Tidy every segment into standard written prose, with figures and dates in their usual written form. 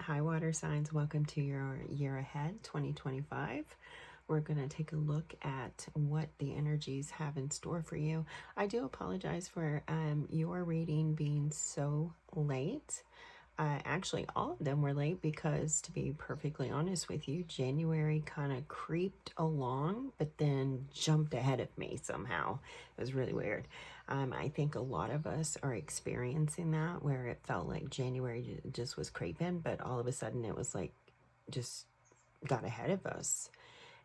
Hi, water signs. Welcome to your year ahead, 2025. We're going to take a look at what the energies have in store for you. I do apologize for your reading being so late. Actually, all of them were late because, to be perfectly honest with you, January kind of creeped along, but then jumped ahead of me somehow. It was really weird. I think a lot of us are experiencing that, where it felt like January just was creeping, but all of a sudden it was like just got ahead of us.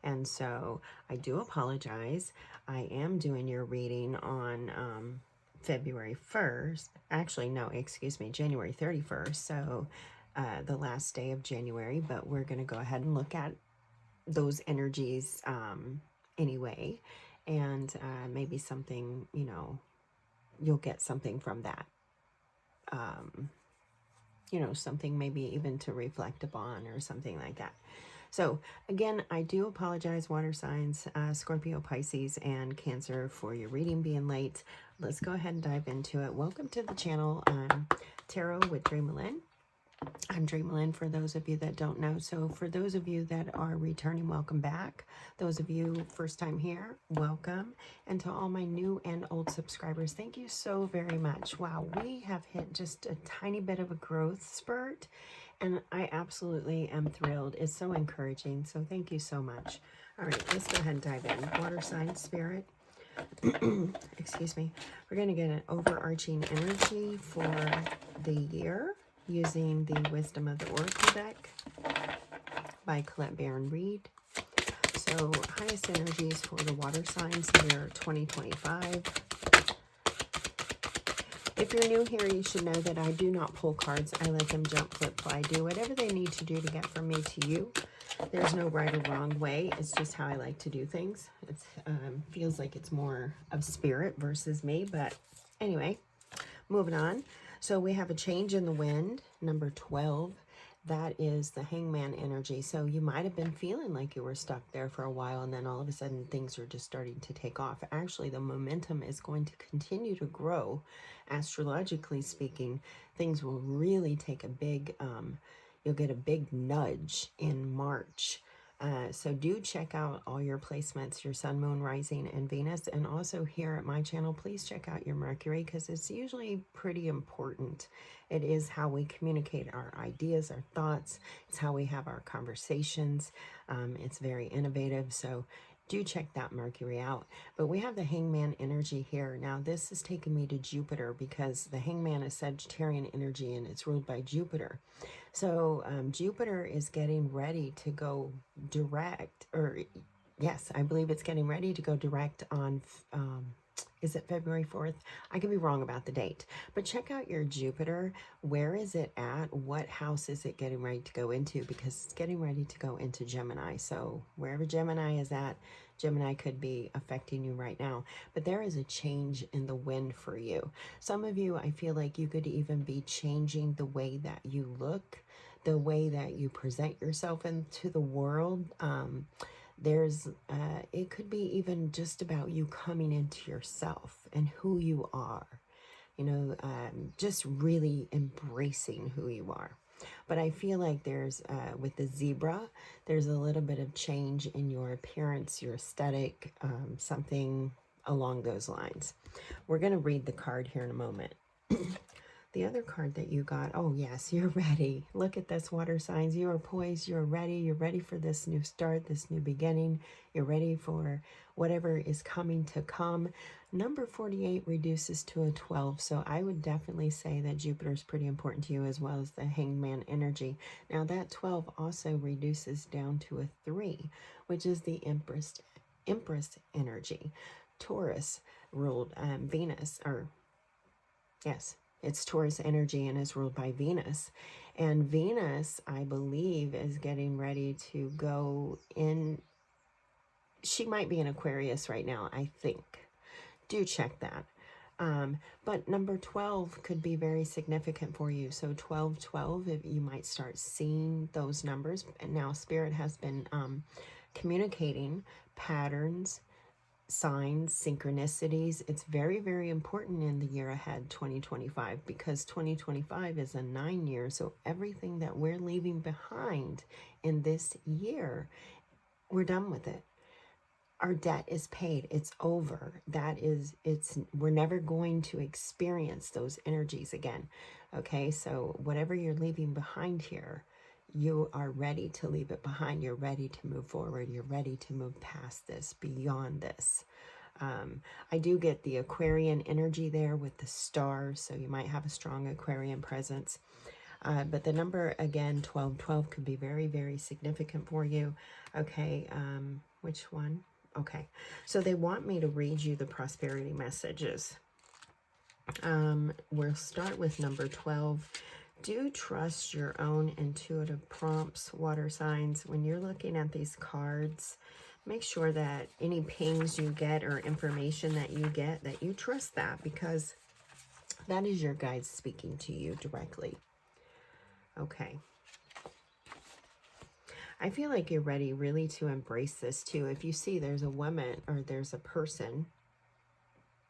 And so I do apologize. I am doing your reading on February 1st. Actually, no, excuse me, January 31st. So the last day of January, but we're going to go ahead and look at those energies anyway. And maybe something, you'll get something from that. Something maybe even to reflect upon or something like that. So again, I do apologize, water signs, Scorpio, Pisces, and Cancer, for your reading being late. Let's go ahead and dive into it. Welcome to the channel, Tarot with Dreamalyn. I'm Dreamalyn for those of you that don't know. So for those of you that are returning, welcome back. Those of you first time here, welcome. And to all my new and old subscribers, thank you so very much. Wow, we have hit just a tiny bit of a growth spurt, and I absolutely am thrilled. It's so encouraging. So thank you so much. All right, let's go ahead and dive in. Water sign spirit. Excuse me. We're going to get an overarching energy for the year using the Wisdom of the Oracle deck by Colette Baron Reed. So highest energies for the water signs year 2025. If you're new here, you should know that I do not pull cards. I let them jump, flip, fly, do whatever they need to do to get from me to you. There's no right or wrong way. It's just how I like to do things. It feels like it's more of spirit versus me. But anyway, moving on. So we have a change in the wind, number 12. That is the hangman energy. So you might have been feeling like you were stuck there for a while, and then all of a sudden things are just starting to take off. Actually, the momentum is going to continue to grow. Astrologically speaking, things will really take a big, you'll get a big nudge in March. So do check out all your placements, your sun, moon, rising, and Venus. And also here at my channel, please check out your Mercury, because it's usually pretty important. It is how we communicate our ideas, our thoughts. It's how we have our conversations. It's very innovative. So do check that Mercury out. But we have the hangman energy here. Now, this is taking me to Jupiter, because the hangman is Sagittarian energy and it's ruled by Jupiter. So Jupiter is getting ready to go direct, or yes, I believe it's getting ready to go direct on, is it February 4th? I could be wrong about the date, but check out your Jupiter. Where is it at? What house is it getting ready to go into? Because it's getting ready to go into Gemini. So wherever Gemini is at, Gemini could be affecting you right now. But there is a change in the wind for you. Some of you, I feel like you could even be changing the way that you look, the way that you present yourself into the world. It could be even just about you coming into yourself and who you are, just really embracing who you are. But I feel like there's, with the zebra, there's a little bit of change in your appearance, your aesthetic, something along those lines. We're going to read the card here in a moment. The other card that you got, oh yes, you're ready. Look at this, water signs. You are poised. You're ready. You're ready for this new start, this new beginning. You're ready for whatever is coming to come. Number 48 reduces to a 12. So I would definitely say that Jupiter is pretty important to you, as well as the hangman energy. Now that 12 also reduces down to a 3, which is the Empress energy. Taurus ruled Venus, or yes, it's Taurus energy and is ruled by Venus. And Venus, I believe, is getting ready to go in. She might be in Aquarius right now, I think. Do check that. But number 12 could be very significant for you. So 12, if you might start seeing those numbers. And now Spirit has been communicating patterns, signs, synchronicities. It's very, very important in the year ahead, 2025, because 2025 is a 9 year. So everything that we're leaving behind in this year, we're done with it. Our debt is paid. It's over. We're never going to experience those energies again. Okay, so whatever you're leaving behind here, you are ready to leave it behind. You're ready to move forward. You're ready to move past this, beyond this. I do get the Aquarian energy there with the stars, so you might have a strong Aquarian presence. But the number, again, 1212 could be very, very significant for you. Okay, which one? Okay, so they want me to read you the prosperity messages. We'll start with number 12. Do trust your own intuitive prompts, water signs. When you're looking at these cards, make sure that any pings you get or information that you get, that you trust that, because that is your guides speaking to you directly. Okay. I feel like you're ready really to embrace this too. If you see there's a woman or there's a person,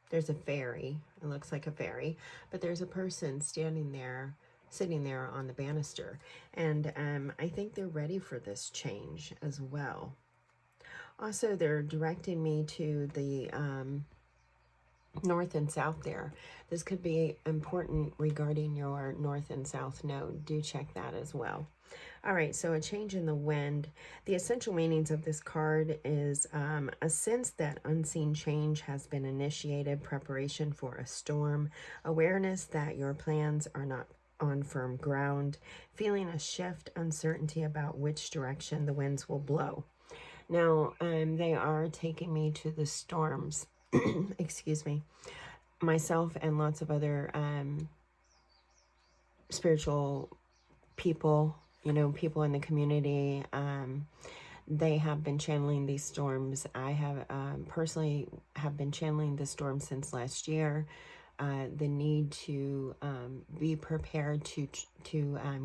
there's a fairy, it looks like a fairy, but there's a person standing there, sitting there on the banister. And I think they're ready for this change as well. Also, they're directing me to the north and south there. This could be important regarding your north and south node. Do check that as well. All right, so a change in the wind. The essential meanings of this card is a sense that unseen change has been initiated, preparation for a storm, awareness that your plans are not on firm ground, feeling a shift, uncertainty about which direction the winds will blow. Now, they are taking me to the storms. Excuse me. Myself and lots of other spiritual people, people in the community, they have been channeling these storms. I have personally have been channeling the storm since last year. The need to be prepared to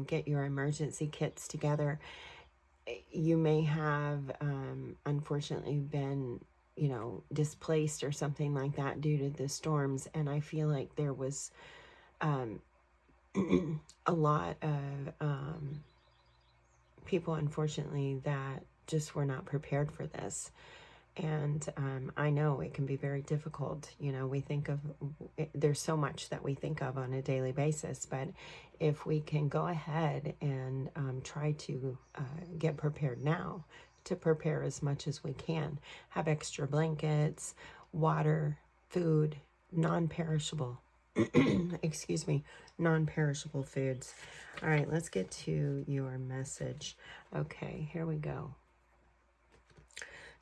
get your emergency kits together. You may have unfortunately been displaced or something like that due to the storms, and I feel like there was a lot of people, unfortunately, that just were not prepared for this. And I know it can be very difficult. We think of, there's so much that we think of on a daily basis, but if we can go ahead and try to get prepared now, to prepare as much as we can, have extra blankets, water, food, non-perishable, excuse me, non-perishable foods. All right, let's get to your message. Okay, here we go.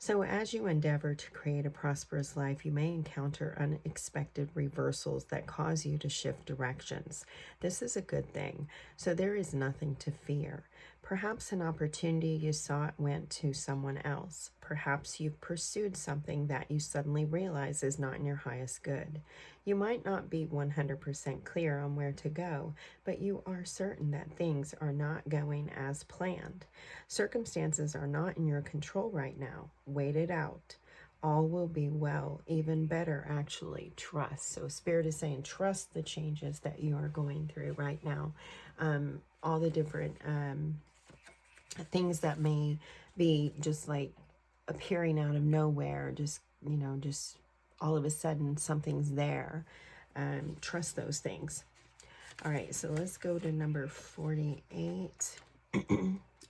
So as you endeavor to create a prosperous life, you may encounter unexpected reversals that cause you to shift directions. This is a good thing, so there is nothing to fear. Perhaps an opportunity you sought went to someone else. Perhaps you've pursued something that you suddenly realize is not in your highest good. You might not be 100% clear on where to go, but you are certain that things are not going as planned. Circumstances are not in your control right now. Wait it out. All will be well, even better, actually. Trust. So Spirit is saying, trust the changes that you are going through right now. All the different things that may be just like appearing out of nowhere, just all of a sudden something's there. Trust those things. All right, so let's go to number 48.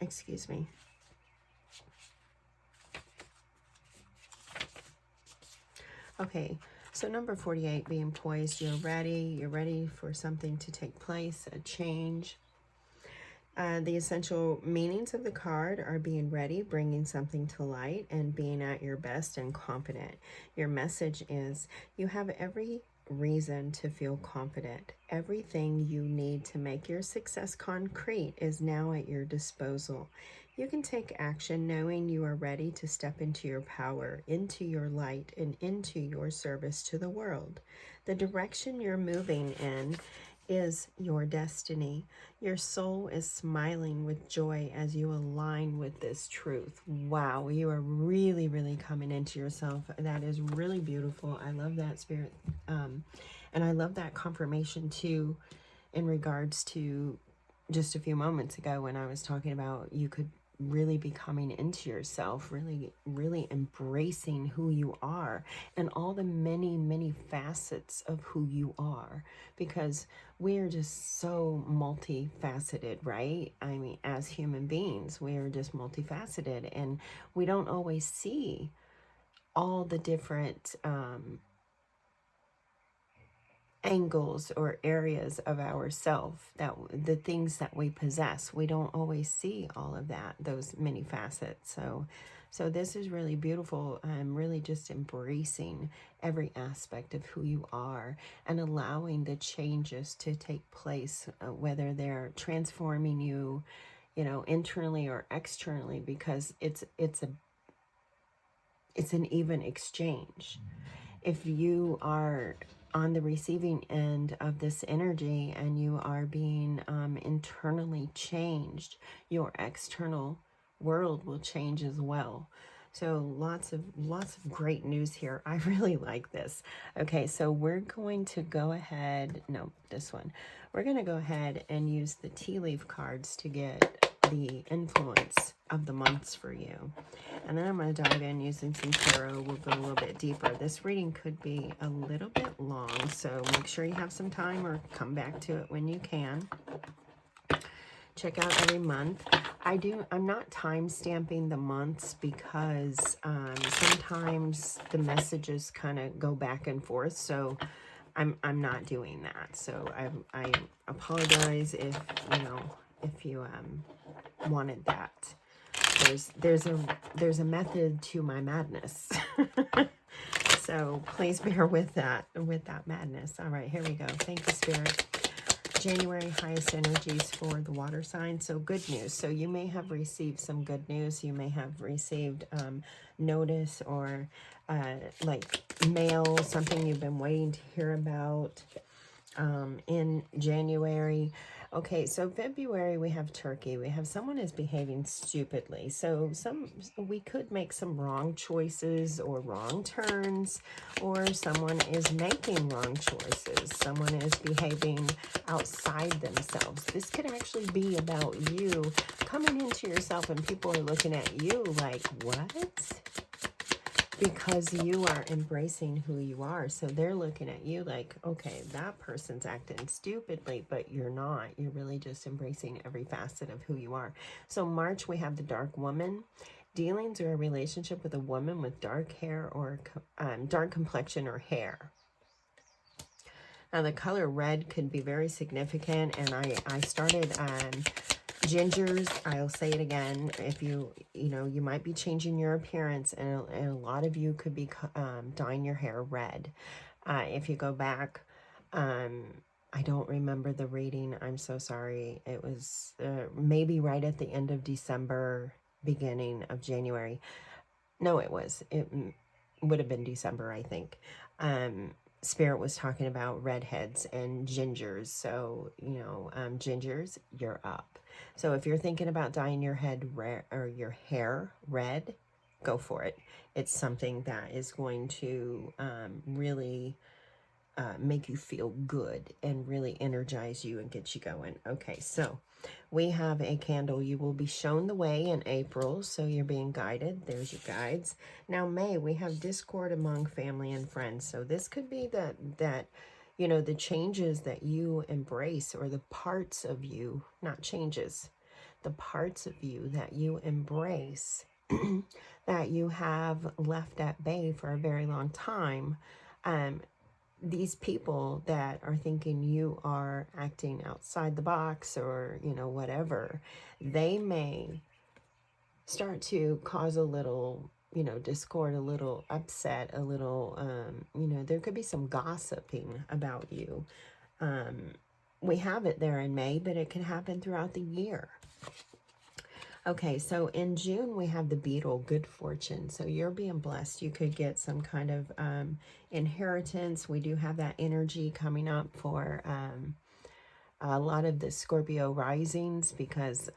Excuse me. Okay, so number 48, being poised, you're ready for something to take place, a change. The essential meanings of the card are being ready, bringing something to light, and being at your best and confident. Your message is you have every reason to feel confident. Everything you need to make your success concrete is now at your disposal. You can take action knowing you are ready to step into your power, into your light, and into your service to the world. The direction you're moving in is your destiny. Your soul is smiling with joy as you align with this truth. Wow, you are really, really coming into yourself. That is really beautiful. I love that, Spirit. And I love that confirmation too, in regards to just a few moments ago when I was talking about you could really be coming into yourself, really embracing who you are and all the many, many facets of who you are, because we're just so multifaceted, right? I mean, as human beings, we're just multifaceted, and we don't always see all the different angles or areas of ourself, that the things that we possess, we don't always see all of that, those many facets. So this is really beautiful. I'm really just embracing every aspect of who you are and allowing the changes to take place, whether they're transforming you, you know, internally or externally, because it's an even exchange. If you are on the receiving end of this energy and you are being internally changed, your external world will change as well. So lots of great news here. I really like this. Okay, so we're going to go ahead, no, this one. We're going to go ahead and use the tea leaf cards to get the influence of the months for you. And then I'm going to dive in using some tarot. We'll go a little bit deeper. This reading could be a little bit long, so make sure you have some time or come back to it when you can. Check out every month. I'm not time stamping the months because sometimes the messages kind of go back and forth, so I'm not doing that. So I apologize if you wanted that. There's a method to my madness. So please bear with that madness. All right, here we go. Thank you, Spirit. January, highest energies for the water sign. So good news. So you may have received some good news. You may have received notice or like mail, something you've been waiting to hear about in January. Okay, so February we have Turkey. We have someone is behaving stupidly. So we could make some wrong choices or wrong turns, or someone is making wrong choices. Someone is behaving outside themselves. This could actually be about you coming into yourself and people are looking at you like, what? Because you are embracing who you are. So they're looking at you like, okay, that person's acting stupidly, but you're not. You're really just embracing every facet of who you are. So March, we have the dark woman. Dealings or a relationship with a woman with dark hair or dark complexion or hair. Now the color red could be very significant, and I started gingers. I'll say it again. If you might be changing your appearance, and a lot of you could be dyeing your hair red. If you go back, I don't remember the reading. I'm so sorry. It was maybe right at the end of December, beginning of January. No, it would have been December, I think. Spirit was talking about redheads and gingers. So, gingers, you're up. So if you're thinking about dyeing your head red or your hair red, go for it. It's something that is going to really make you feel good and really energize you and get you going. Okay, so we have a candle. You will be shown the way in April, so you're being guided. There's your guides. Now May, we have discord among family and friends. So this could be that the changes that you embrace, or the parts of you, not changes, the parts of you that you embrace that you have left at bay for a very long time. These people that are thinking you are acting outside the box, or whatever, they may start to cause a little discord, a little upset, a little there could be some gossiping about you. We have it there in May, but it can happen throughout the year. Okay, so in June, we have the beetle, good fortune. So you're being blessed. You could get some kind of inheritance. We do have that energy coming up for A lot of the Scorpio risings, because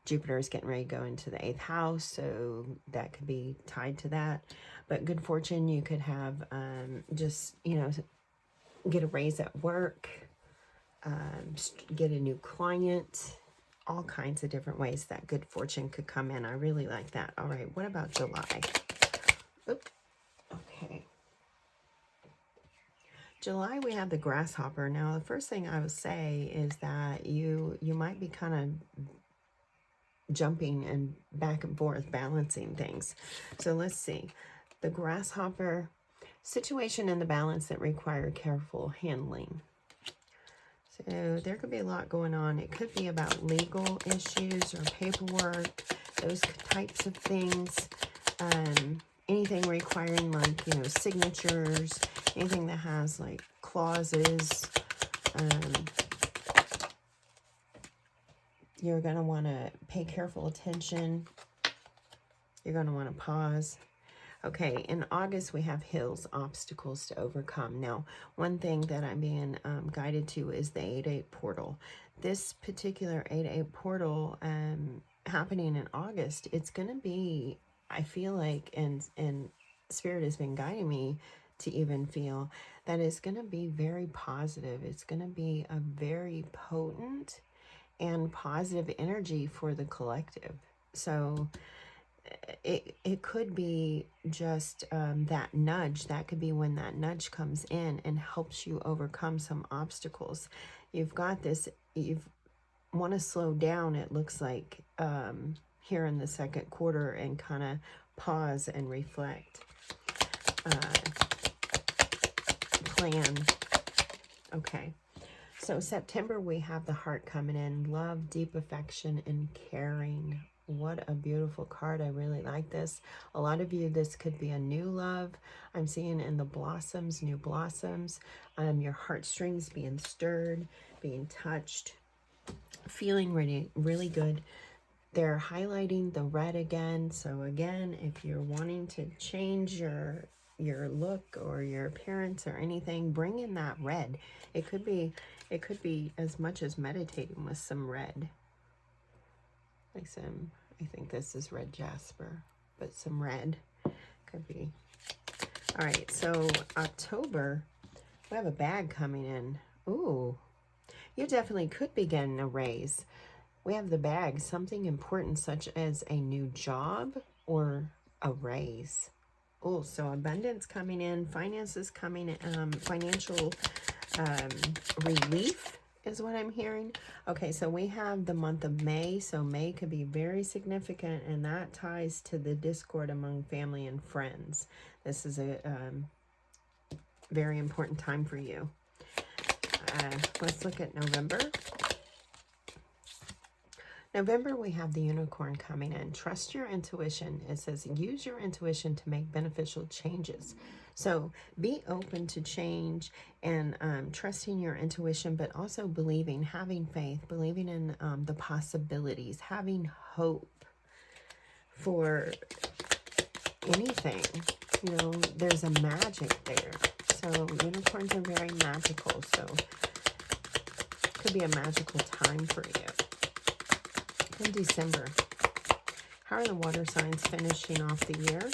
Jupiter is getting ready to go into the 8th house, so that could be tied to that. But good fortune, you could have just, you know, get a raise at work, get a new client, all kinds of different ways that good fortune could come in. I really like that. All right, what about July? Oop. Okay. July, we have the grasshopper. Now, the first thing I would say is that you might be kind of jumping and back and forth, balancing things. So let's see. The grasshopper, situation in the balance that require careful handling. So there could be a lot going on. It could be about legal issues or paperwork, those types of things. Anything requiring, like, you know, signatures, anything that has like clauses. You're going to want to pay careful attention. You're going to want to pause. Okay, in August, we have hills, obstacles to overcome. Now, one thing that I'm being guided to is the 8-8 portal. This particular 8-8 portal happening in August, it's going to be, I feel like, and Spirit has been guiding me to even feel that it's going to be very positive. It's going to be a very potent and positive energy for the collective. So it could be just that nudge. That could be when that nudge comes in and helps you overcome some obstacles. You've got this, you want to slow down, it looks like, here in the second quarter, and kind of pause and reflect. Plan. Okay. So September, we have the heart coming in. Love, deep affection, and caring. What a beautiful card. I really like this. A lot of you, this could be a new love. I'm seeing in the blossoms, new blossoms. Your heartstrings being stirred, being touched, feeling really, really good. They're highlighting the red again. So again, if you're wanting to change your look or your appearance or anything, bring in that red. It could be as much as meditating with some red. Like some, I think this is red jasper, but some red could be. All right, so October, we have a bag coming in. Ooh, you definitely could be getting a raise. We have the bag, something important such as a new job or a raise. Oh, so abundance coming in, finances coming in, financial relief is what I'm hearing. Okay, so we have the month of May. So May could be very significant, and that ties to the discord among family and friends. This is a very important time for you. Let's look at November. November, we have the unicorn coming in. Trust your intuition. It says use your intuition to make beneficial changes. So be open to change and trusting your intuition, but also believing, having faith, believing in the possibilities, having hope for anything. You know, there's a magic there. So unicorns are very magical. So it could be a magical time for you. In December, how are the water signs finishing off the year?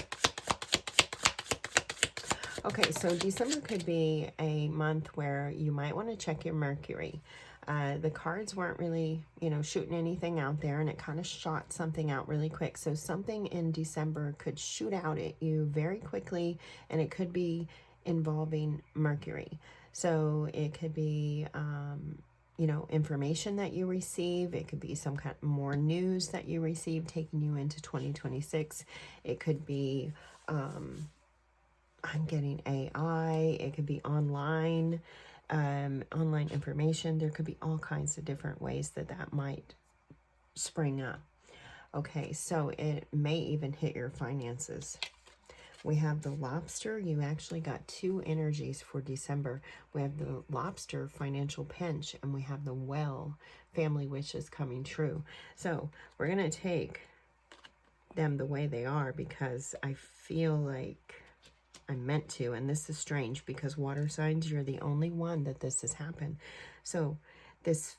Okay, so December could be a month where you might want to check your Mercury. The cards weren't really, you know, shooting anything out there, and it kind of shot something out really quick. So something in December could shoot out at you very quickly, and it could be involving Mercury. So it could be you know, information that you receive. It could be some kind of more news that you receive taking you into 2026. It could be, I'm getting AI. It could be online, online information. There could be all kinds of different ways that that might spring up. Okay, so it may even hit your finances. We have the lobster. You actually got two energies for December. We have the lobster, financial pinch, and we have the well, family wishes coming true. So we're going to take them the way they are because I feel like I'm meant to. And this is strange because water signs, you're the only one that this has happened. So this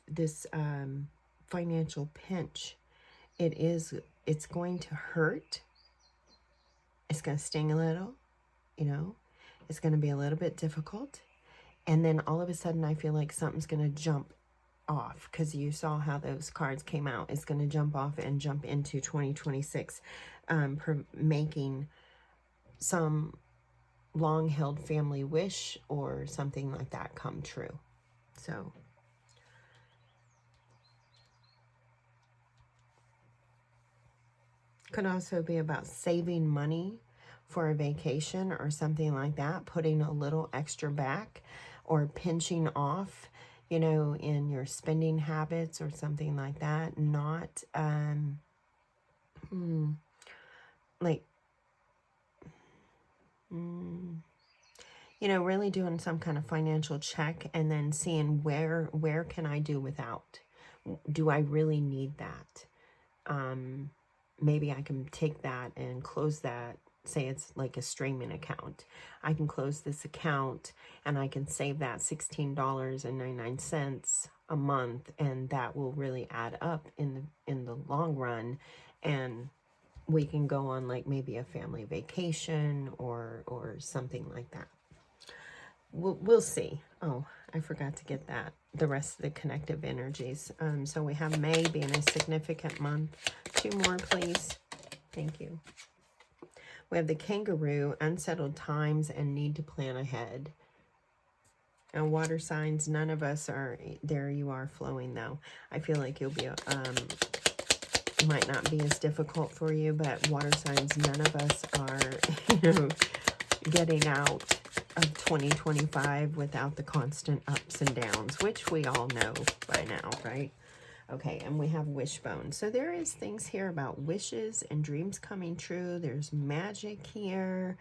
financial pinch. It's going to hurt. It's going to sting a little, you know. It's going to be a little bit difficult. And then all of a sudden I feel like something's going to jump off, because you saw how those cards came out. It's going to jump off and jump into 2026, making some long-held family wish or something like that come true. So could also be about saving money for a vacation or something like that, putting a little extra back, or pinching off, you know, in your spending habits or something like that. Not like you know, really doing some kind of financial check, and then seeing where can I do without. Do I really need that? Maybe I can take that and close that. Say it's like a streaming account. I can close this account and I can save that $16.99 a month, and that will really add up in the long run, and we can go on like maybe a family vacation or something like that. We'll see. Oh, I forgot to get that. The rest of the connective energies. So we have May being a significant month. 2 more, please. Thank you. We have the kangaroo, unsettled times, and need to plan ahead. And water signs, none of us are, there you are flowing though. I feel like you'll be, might not be as difficult for you, but water signs, none of us are, you know, getting out of 2025 without the constant ups and downs, which we all know by now, right? Okay, and we have wishbone. So there is things here about wishes and dreams coming true. There's magic here.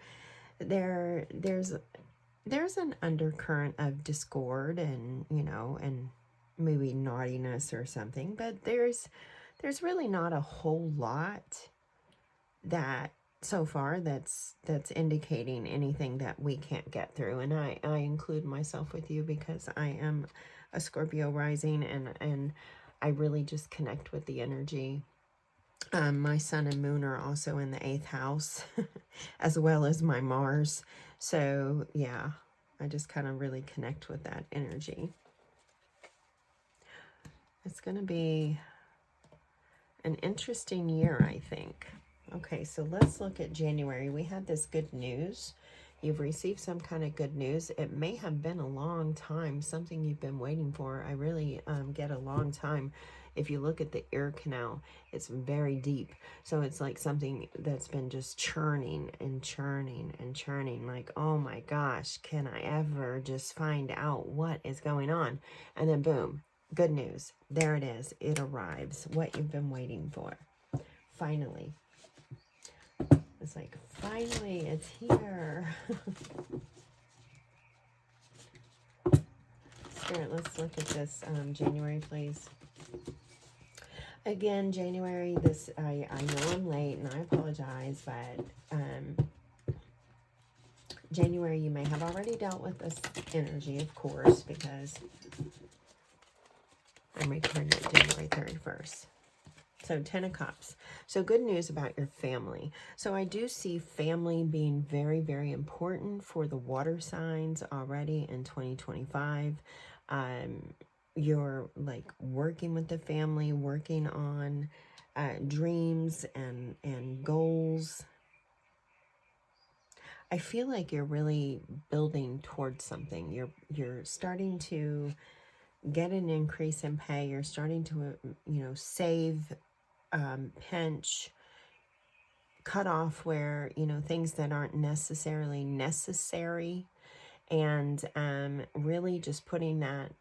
There's an undercurrent of discord and, you know, and maybe naughtiness or something, but there's really not a whole lot that so far that's indicating anything that we can't get through. And I include myself with you because I am a Scorpio rising, and I really just connect with the energy. My sun and moon are also in the 8th house, as well as my Mars. So yeah, I just kind of really connect with that energy. It's going to be an interesting year, I think. Okay, so let's look at January. We had this good news. You've received some kind of good news. It may have been a long time, something you've been waiting for. I really get a long time. If you look at the ear canal, it's very deep. So it's like something that's been just churning and churning and churning. Like, oh my gosh, can I ever just find out what is going on? And then boom, good news. There it is. It arrives. What you've been waiting for. Finally. It's like, finally, it's here. Spirit, let's look at this January, please. Again, January, this, I know I'm late, and I apologize, but January, you may have already dealt with this energy, of course, because I'm recording it January 31st. So 10 of Cups. So good news about your family. So I do see family being very, very important for the water signs already in 2025. You're like working with the family, working on dreams and goals. I feel like you're really building towards something. You're starting to get an increase in pay. You're starting to, you know, save, pinch, cut off where, you know, things that aren't necessarily necessary, and really just putting that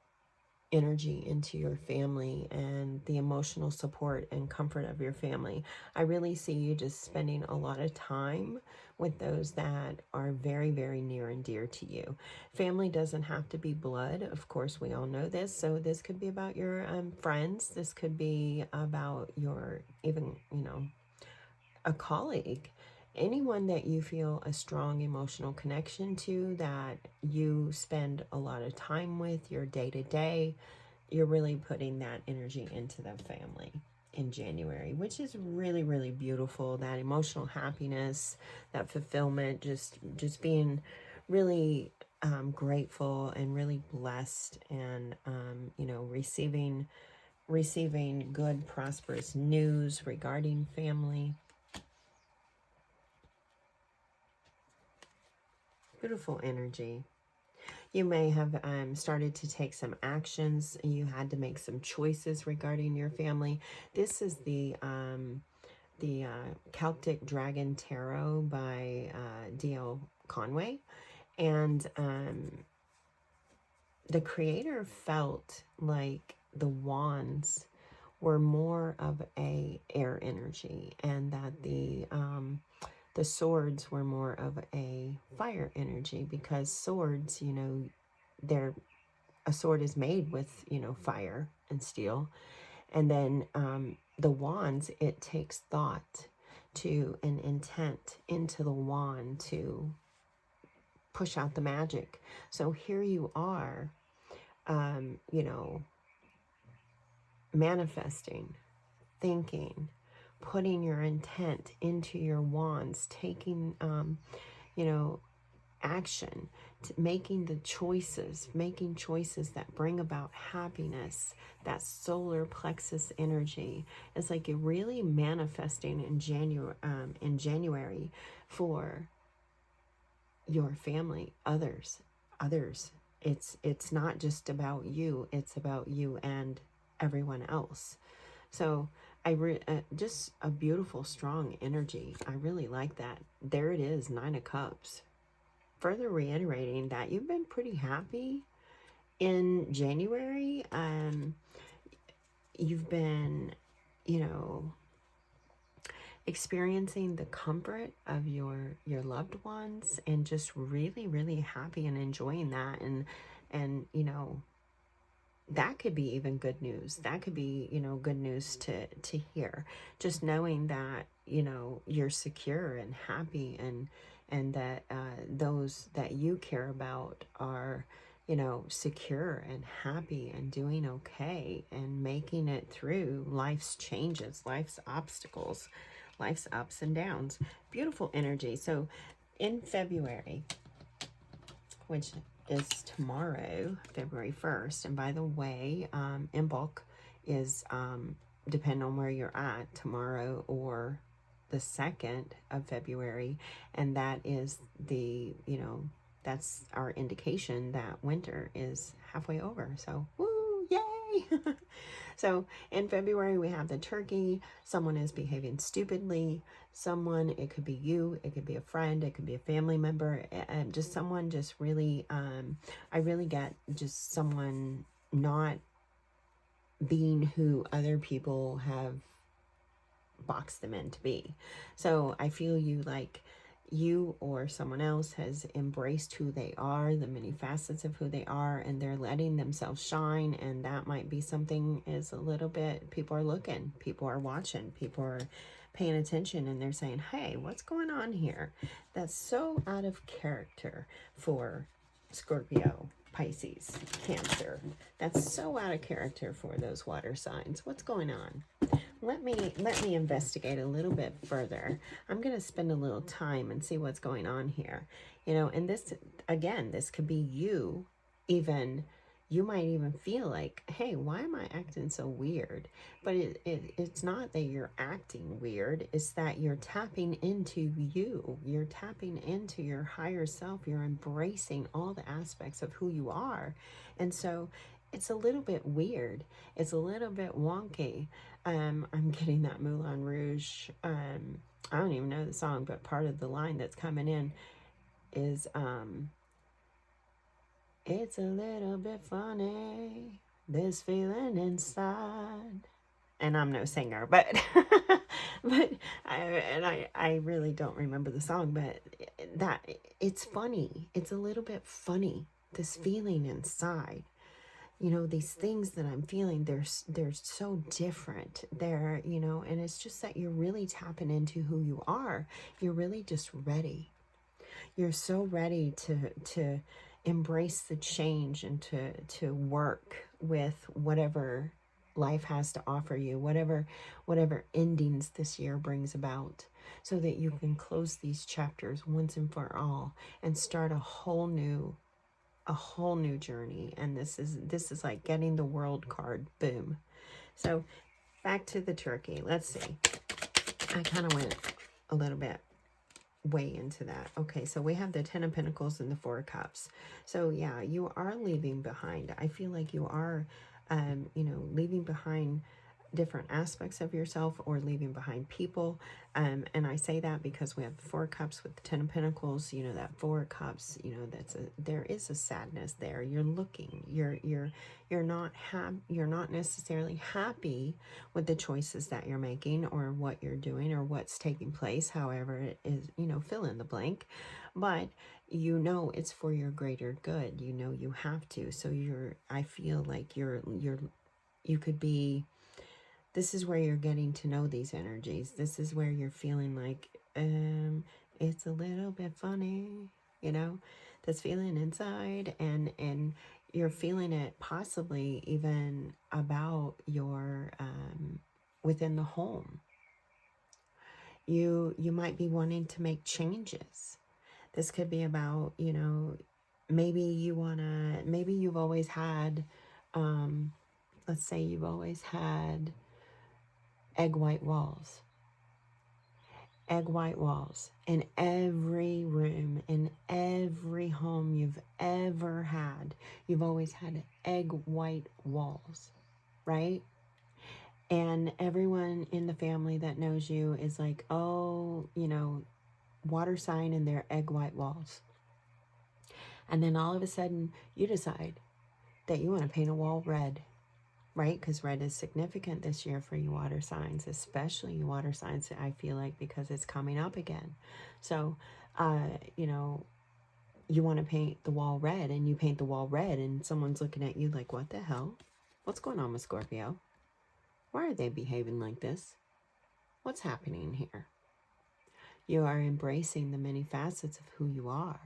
energy into your family and the emotional support and comfort of your family. I really see you just spending a lot of time with those that are very, very near and dear to you. Family doesn't have to be blood. Of course, we all know this. So this could be about your friends. This could be about your, even, you know, a colleague. Anyone that you feel a strong emotional connection to, that you spend a lot of time with, your day-to-day, you're really putting that energy into the family in January, which is really, really beautiful. That emotional happiness, that fulfillment, just being really grateful and really blessed, and you know, receiving good, prosperous news regarding family. Beautiful energy. You may have started to take some actions. You had to make some choices regarding your family. This is the Celtic Dragon Tarot by D.L. Conway. And the creator felt like the wands were more of a air energy, and that the swords were more of a fire energy, because swords, you know, a sword is made with, you know, fire and steel. And then the wands, it takes thought to an intent into the wand to push out the magic. So here you are, you know, manifesting, thinking, putting your intent into your wands, taking, you know, action, making choices that bring about happiness. That solar plexus energy is like you're really manifesting in January for your family, others. It's not just about you, it's about you and everyone else. So just a beautiful, strong energy. I really like that. There it is, 9 of Cups. Further reiterating that you've been pretty happy in January. You've been, you know, experiencing the comfort of your loved ones, and just really, really happy and enjoying that. And you know, that could be even good news. That could be, you know, good news to hear. Just knowing that, you know, you're secure and happy, and that those that you care about are, you know, secure and happy and doing okay and making it through life's changes, life's obstacles, life's ups and downs. Beautiful energy. So in February, which is tomorrow, February 1st. And by the way, Imbolc is, depending on where you're at, tomorrow or the 2nd of February. And that is the, you know, that's our indication that winter is halfway over. So, woo, yay! So in February, we have the turkey. Someone is behaving stupidly. Someone, it could be you, it could be a friend, it could be a family member, just someone just really, I really get just someone not being who other people have boxed them in to be. So I feel you, like you or someone else has embraced who they are, the many facets of who they are, and they're letting themselves shine. And that might be something is a little bit, people are looking, people are watching, people are paying attention, and they're saying, hey, what's going on here? That's so out of character for Scorpio, Pisces, Cancer. That's so out of character for those water signs. What's going on? Let me investigate a little bit further. I'm going to spend a little time and see what's going on here. You know, and this, again, this could be you. Even, you might even feel like, hey, why am I acting so weird? But it's not that you're acting weird. It's that you're tapping into you. You're tapping into your higher self. You're embracing all the aspects of who you are. And so it's a little bit weird. It's a little bit wonky. I'm getting that Moulin Rouge. I don't even know the song, but part of the line that's coming in is, it's a little bit funny, this feeling inside. And I'm no singer, but but I really don't remember the song, but that it's funny. It's a little bit funny, this feeling inside. You know, these things that I'm feeling, they're so different. They're, you know, and it's just that you're really tapping into who you are. You're really just ready. You're so ready to embrace the change and to work with whatever life has to offer you, whatever endings this year brings about, so that you can close these chapters once and for all and start a whole new journey. And this is like getting the world card. Boom. So back to the turkey. Let's see. I kind of went a little bit way into that. Okay, so we have the Ten of Pentacles and the Four of Cups. So yeah, you are leaving behind. I feel like you are, leaving behind different aspects of yourself, or leaving behind people. And I say that because we have the Four of Cups with the Ten of Pentacles. You know, that Four of Cups, you know, there is a sadness there. You're looking, you're not necessarily happy with the choices that you're making, or what you're doing, or what's taking place, however it is, fill in the blank. But you know it's for your greater good. You know you have to. So I feel like you could be, this is where you're getting to know these energies. This is where you're feeling like, it's a little bit funny, this feeling inside, and you're feeling it possibly even about your, within the home. You might be wanting to make changes. This could be about, maybe you've always had, let's say you've always had egg white walls in every room, in every home you've ever had. You've always had egg white walls, right? And everyone in the family that knows you is like, oh, water sign and their egg white walls. And then all of a sudden you decide that you want to paint a wall red. Right? Because red is significant this year for you water signs, especially you water signs, I feel like, because it's coming up again. So, you want to paint the wall red, and you paint the wall red, and someone's looking at you like, what the hell? What's going on with Scorpio? Why are they behaving like this? What's happening here? You are embracing the many facets of who you are.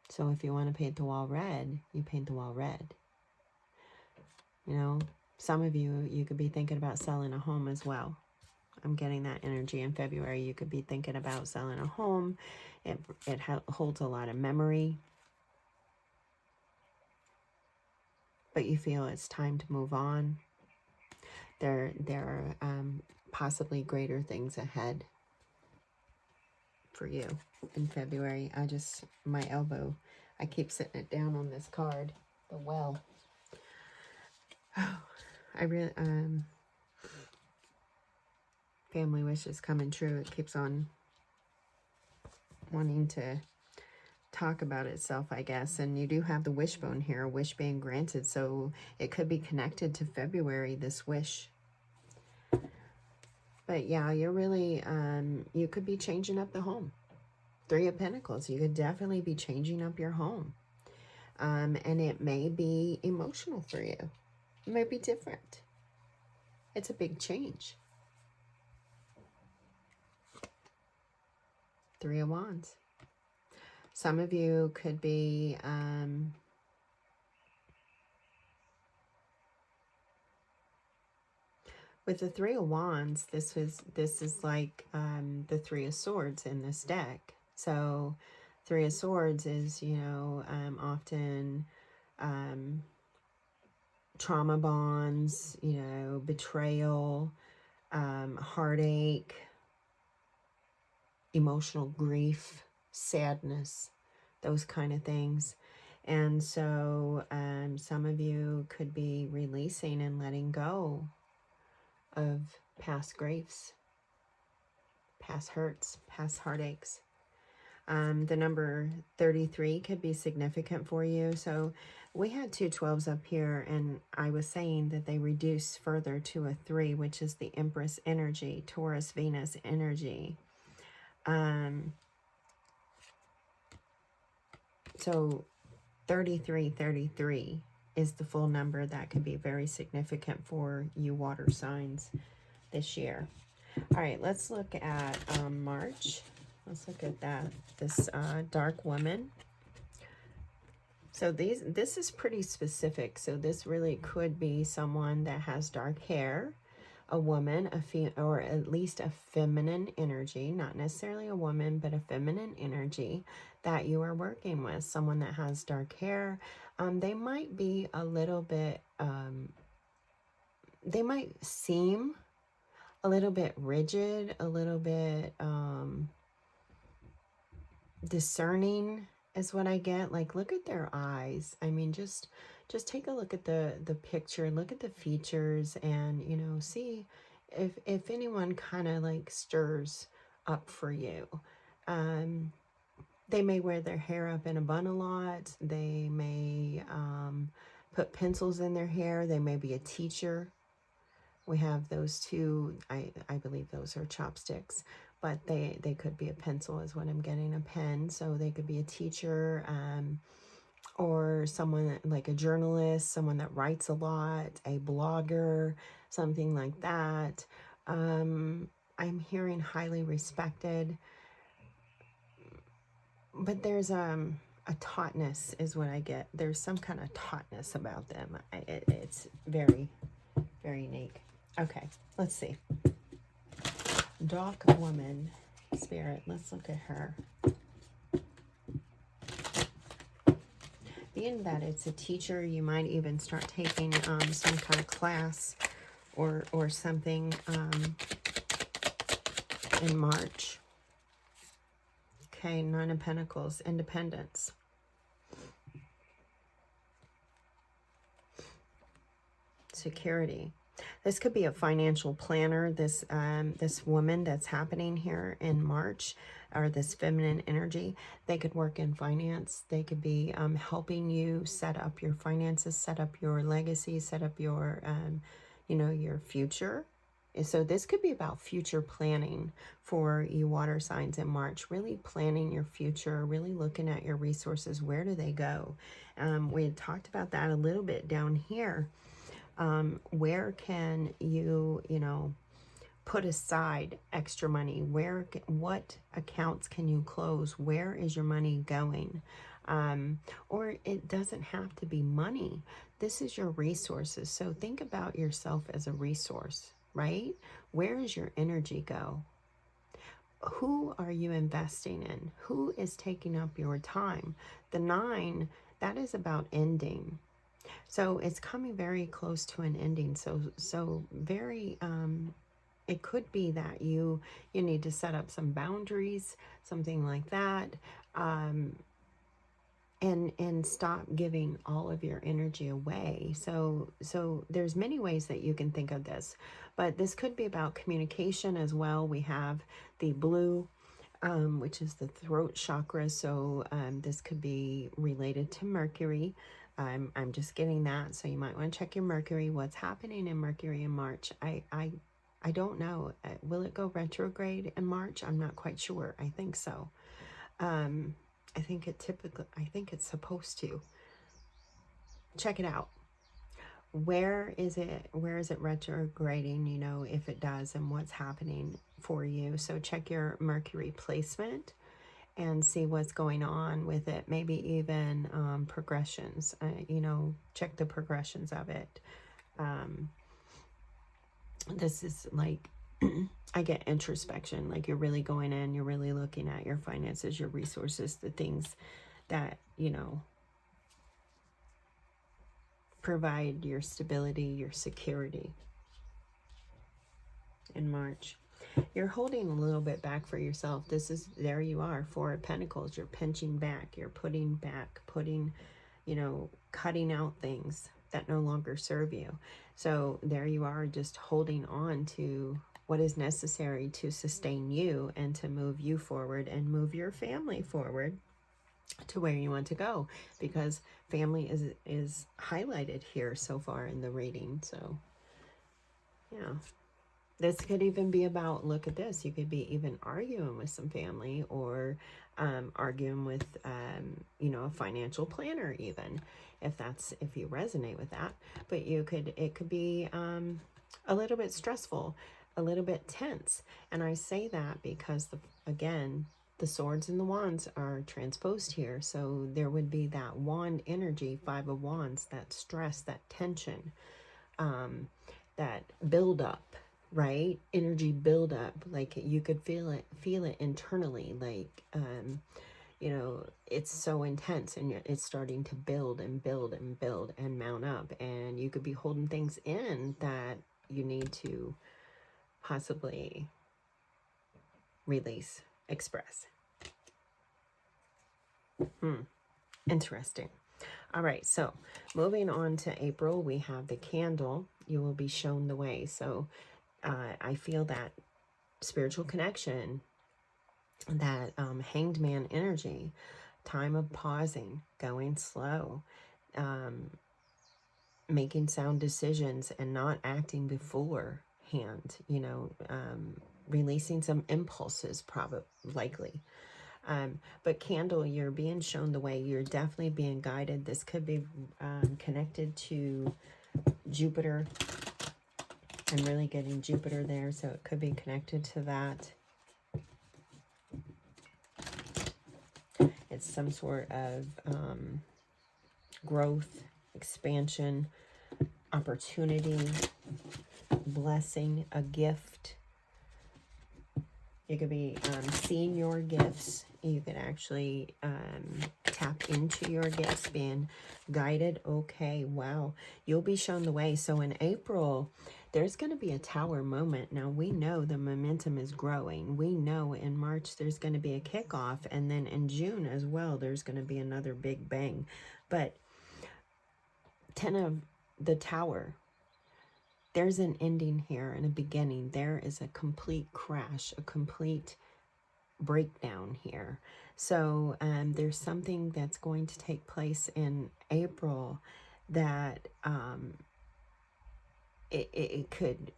So if you want to paint the wall red, you paint the wall red. Some of you could be thinking about selling a home as well. I'm getting that energy in February. You could be thinking about selling a home. It holds a lot of memory. But you feel it's time to move on. There are possibly greater things ahead for you in February. My elbow, I keep sitting it down on this card, the well. Oh, I really, family wishes coming true. It keeps on wanting to talk about itself, I guess. And you do have the wishbone here, a wish being granted. So it could be connected to February, this wish. But yeah, you're really, you could be changing up the home. Three of Pentacles, you could definitely be changing up your home. And it may be emotional for you. It may be different. It's a big change. Three of Wands. Some of you could be, with the Three of Wands, this is like the Three of Swords in this deck. So Three of Swords is, often trauma bonds, betrayal, heartache, emotional grief, sadness, those kind of things. And so some of you could be releasing and letting go of past griefs, past hurts, past heartaches. The number 33 could be significant for you. So we had two 12s up here, and I was saying that they reduce further to a 3, which is the Empress energy, Taurus, Venus energy. So 33 is the full number that could be very significant for you water signs this year. All right, let's look at March. Let's look at this dark woman. So this is pretty specific. So this really could be someone that has dark hair, a woman, or at least a feminine energy, not necessarily a woman, but a feminine energy that you are working with. Someone that has dark hair. They might be a little bit, they might seem a little bit rigid, a little bit discerning is what I get. Like, look at their eyes. I mean, just take a look at the picture, look at the features, and you know, see if anyone kind of like stirs up for you. They may wear their hair up in a bun a lot. They may put pencils in their hair. They may be a teacher. We have those two. I believe those are chopsticks, but they could be a pencil is what I'm getting, a pen. So they could be a teacher, or someone like a journalist, someone that writes a lot, a blogger, something like that. I'm hearing highly respected, but there's a tautness is what I get. There's some kind of tautness about them. It's very, very unique. Okay, let's see. Dark woman spirit. Let's look at her. Being that it's a teacher, you might even start taking some kind of class or something in March. Okay, Nine of Pentacles, independence. Security. This could be a financial planner, this woman that's happening here in March, or this feminine energy. They could work in finance. They could be helping you set up your finances, set up your legacy, set up your, you know, your future. So this could be about future planning for you water signs in March, really planning your future, really looking at your resources. Where do they go? We had talked about that a little bit down here. Where can you, you know, put aside extra money? What accounts can you close? Where is your money going? Or it doesn't have to be money. This is your resources. So think about yourself as a resource, right? Where does your energy go? Who are you investing in? Who is taking up your time? The 9, that is about ending. So it's coming very close to an ending. So very, it could be that you need to set up some boundaries, something like that, and stop giving all of your energy away. So there's many ways that you can think of this, but this could be about communication as well. We have the blue, which is the throat chakra. So this could be related to Mercury. I'm just getting that. So you might want to check your Mercury. What's happening in Mercury in March? I don't know. Will it go retrograde in March? I'm not quite sure. I think so. I think it's supposed to. Check it out. Where is it retrograding, you know, if it does, and what's happening for you. So check your Mercury placement and see what's going on with it. Maybe even progressions, you know, check the progressions of it. This is like, I get introspection, like you're really going in, you're really looking at your finances, your resources, the things that, you know, provide your stability, your security in March. You're holding a little bit back for yourself. There you are, 4 of Pentacles. You're pinching back. You're putting, you know, cutting out things that no longer serve you. So there you are, just holding on to what is necessary to sustain you and to move you forward and move your family forward to where you want to go, because family is highlighted here so far in the reading. So yeah. This could even be about, look at this, you could be even arguing with some family, or arguing with, you know, a financial planner even, if you resonate with that. But it could be a little bit stressful. a little bit tense. And I say that because, again, the swords and the wands are transposed here. So there would be that wand energy, 5 of wands, that stress, that tension, that build up, right? Energy build up. Like you could feel it internally. Like, you know, it's so intense and it's starting to build and build and build and mount up. And you could be holding things in that you need to possibly release, express. Interesting. All right, so moving on to April, we have the candle. You will be shown the way. So I feel that spiritual connection, that hanged man energy, time of pausing, going slow, making sound decisions and not acting beforehand, you know, releasing some impulses, probably, likely. But candle, you're being shown the way. You're definitely being guided. This could be connected to Jupiter. I'm really getting Jupiter there, so it could be connected to that. It's some sort of growth, expansion, opportunity, blessing, a gift. You could be seeing your gifts. You could actually tap into your gifts, being guided. Okay, wow. You'll be shown the way. So in April, there's going to be a tower moment. Now, we know the momentum is growing. We know in March, there's going to be a kickoff. And then in June as well, there's going to be another big bang. But 10 of the tower, there's an ending here and a beginning. There is a complete crash, a complete breakdown here. So there's something that's going to take place in April that it could,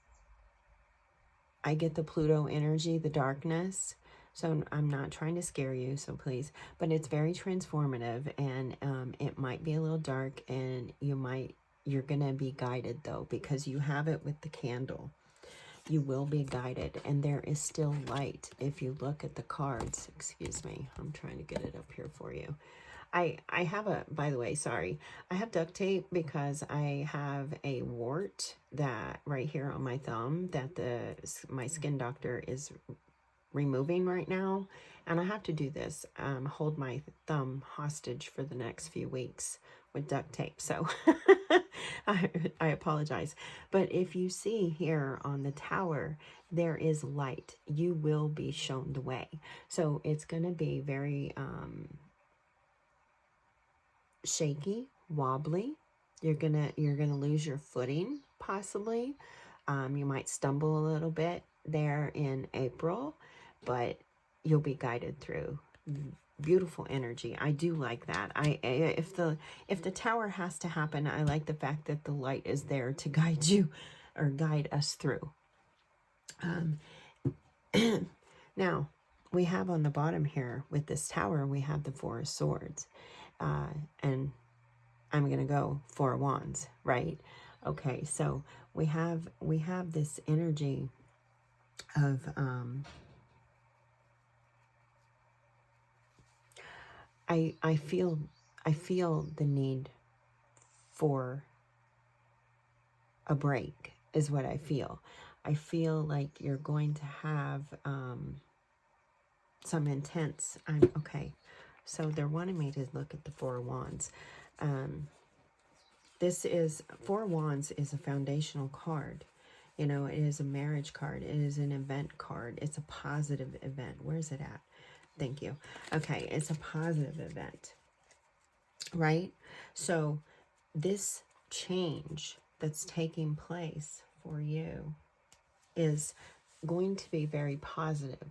I get the Pluto energy, the darkness. So I'm not trying to scare you, so please, but it's very transformative, and it might be a little dark, and you're going to be guided though, because you have it with the candle. You will be guided, and there is still light. If you look at the cards, excuse me, I'm trying to get it up here for you. I have by the way, sorry, I have duct tape because I have a wart that right here on my thumb that my skin doctor is removing right now, and I have to do this, hold my thumb hostage for the next few weeks with duct tape. So I apologize. But if you see here on the tower, there is light. You will be shown the way. So it's going to be very shaky, wobbly. You're gonna lose your footing, possibly. You might stumble a little bit there in April, but you'll be guided through. Beautiful energy. I do like that. If the tower has to happen, I like the fact that the light is there to guide you or guide us through. Now, we have on the bottom here with this tower, we have the 4 of swords. And I'm going to go 4 of wands, right? Okay, so we have this energy of I feel the need for a break is what I feel. I feel like you're going to have some intense, okay. So they're wanting me to look at the 4 of wands. This is 4 of wands is a foundational card. You know, it is a marriage card. It is an event card. It's a positive event. Where's it at? Thank you. Okay, it's a positive event, right? So this change that's taking place for you is going to be very positive.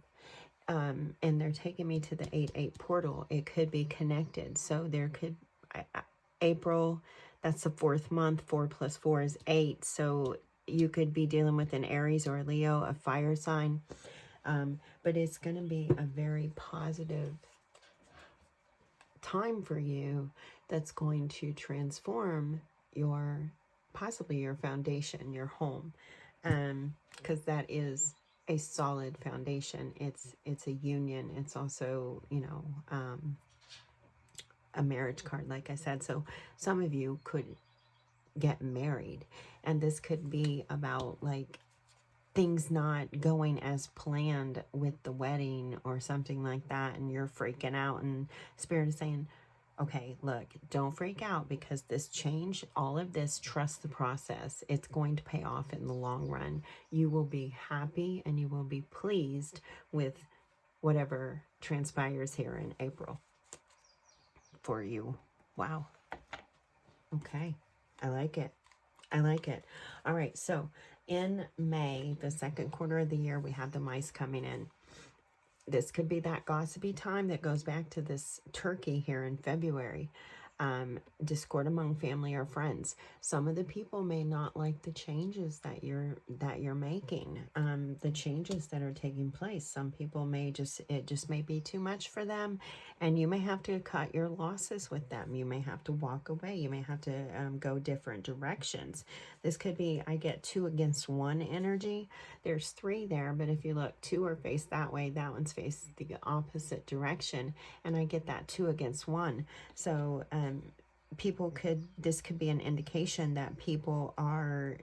And they're taking me to the 8-8 portal. It could be connected. So there could, April, that's the 4th month. 4 plus 4 is 8. So you could be dealing with an Aries or a Leo, a fire sign. But it's going to be a very positive time for you that's going to transform possibly your foundation, your home. because that is a solid foundation. It's a union. It's also, you know, a marriage card, like I said. So some of you could get married, and this could be about like things not going as planned with the wedding or something like that, and you're freaking out, and Spirit is saying, okay, look, don't freak out, because this change, all of this, trust the process. It's going to pay off in the long run. You will be happy and you will be pleased with whatever transpires here in April for you. Wow. Okay. I like it. I like it. All right. So in May, the second quarter of the year, we have the mice coming in. This could be that gossipy time that goes back to this turkey here in February. Discord among family or friends. Some of the people may not like the changes that you're making, the changes that are taking place. Some people may it just may be too much for them, and you may have to cut your losses with them. You may have to walk away. You may have to go different directions. This could be, I get 2 against 1 energy. There's 3 there, but if you look, 2 are faced that way, that one's faced the opposite direction, and I get that 2 against 1. So this could be an indication that people are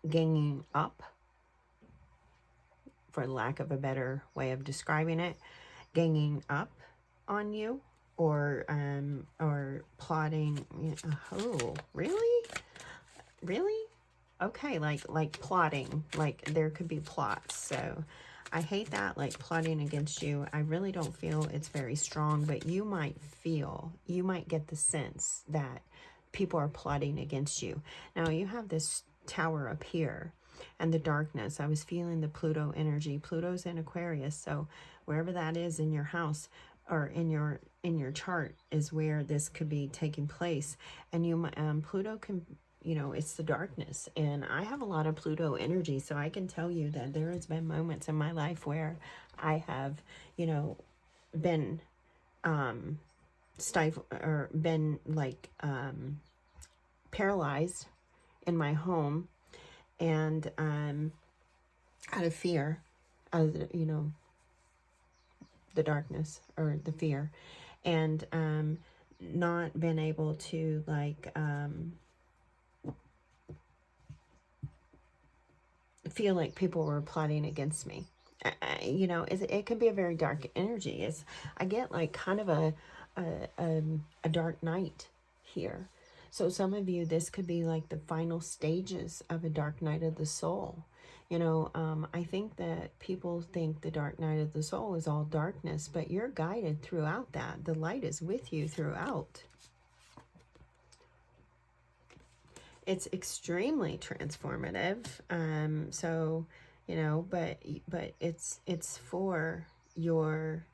ganging up, for lack of a better way of describing it, ganging up on you, or plotting. Oh, really? Okay, like plotting, like there could be plots. So I hate that, like plotting against you. I really don't feel it's very strong, but you might get the sense that people are plotting against you. Now you have this tower up here and the darkness. I was feeling the Pluto energy. Pluto's in Aquarius, so wherever that is in your house or in your chart is where this could be taking place. And Pluto can, it's the darkness, and I have a lot of Pluto energy, so I can tell you that there has been moments in my life where I have, been stifled, or been like paralyzed in my home, and out of fear, out of the darkness or the fear, and not been able to feel like people were plotting against me. It can be a very dark energy. I get like kind of a dark night here. So some of you, this could be like the final stages of a dark night of the soul. I think that people think the dark night of the soul is all darkness, but you're guided throughout that. The light is with you throughout. It's extremely transformative. But it's for your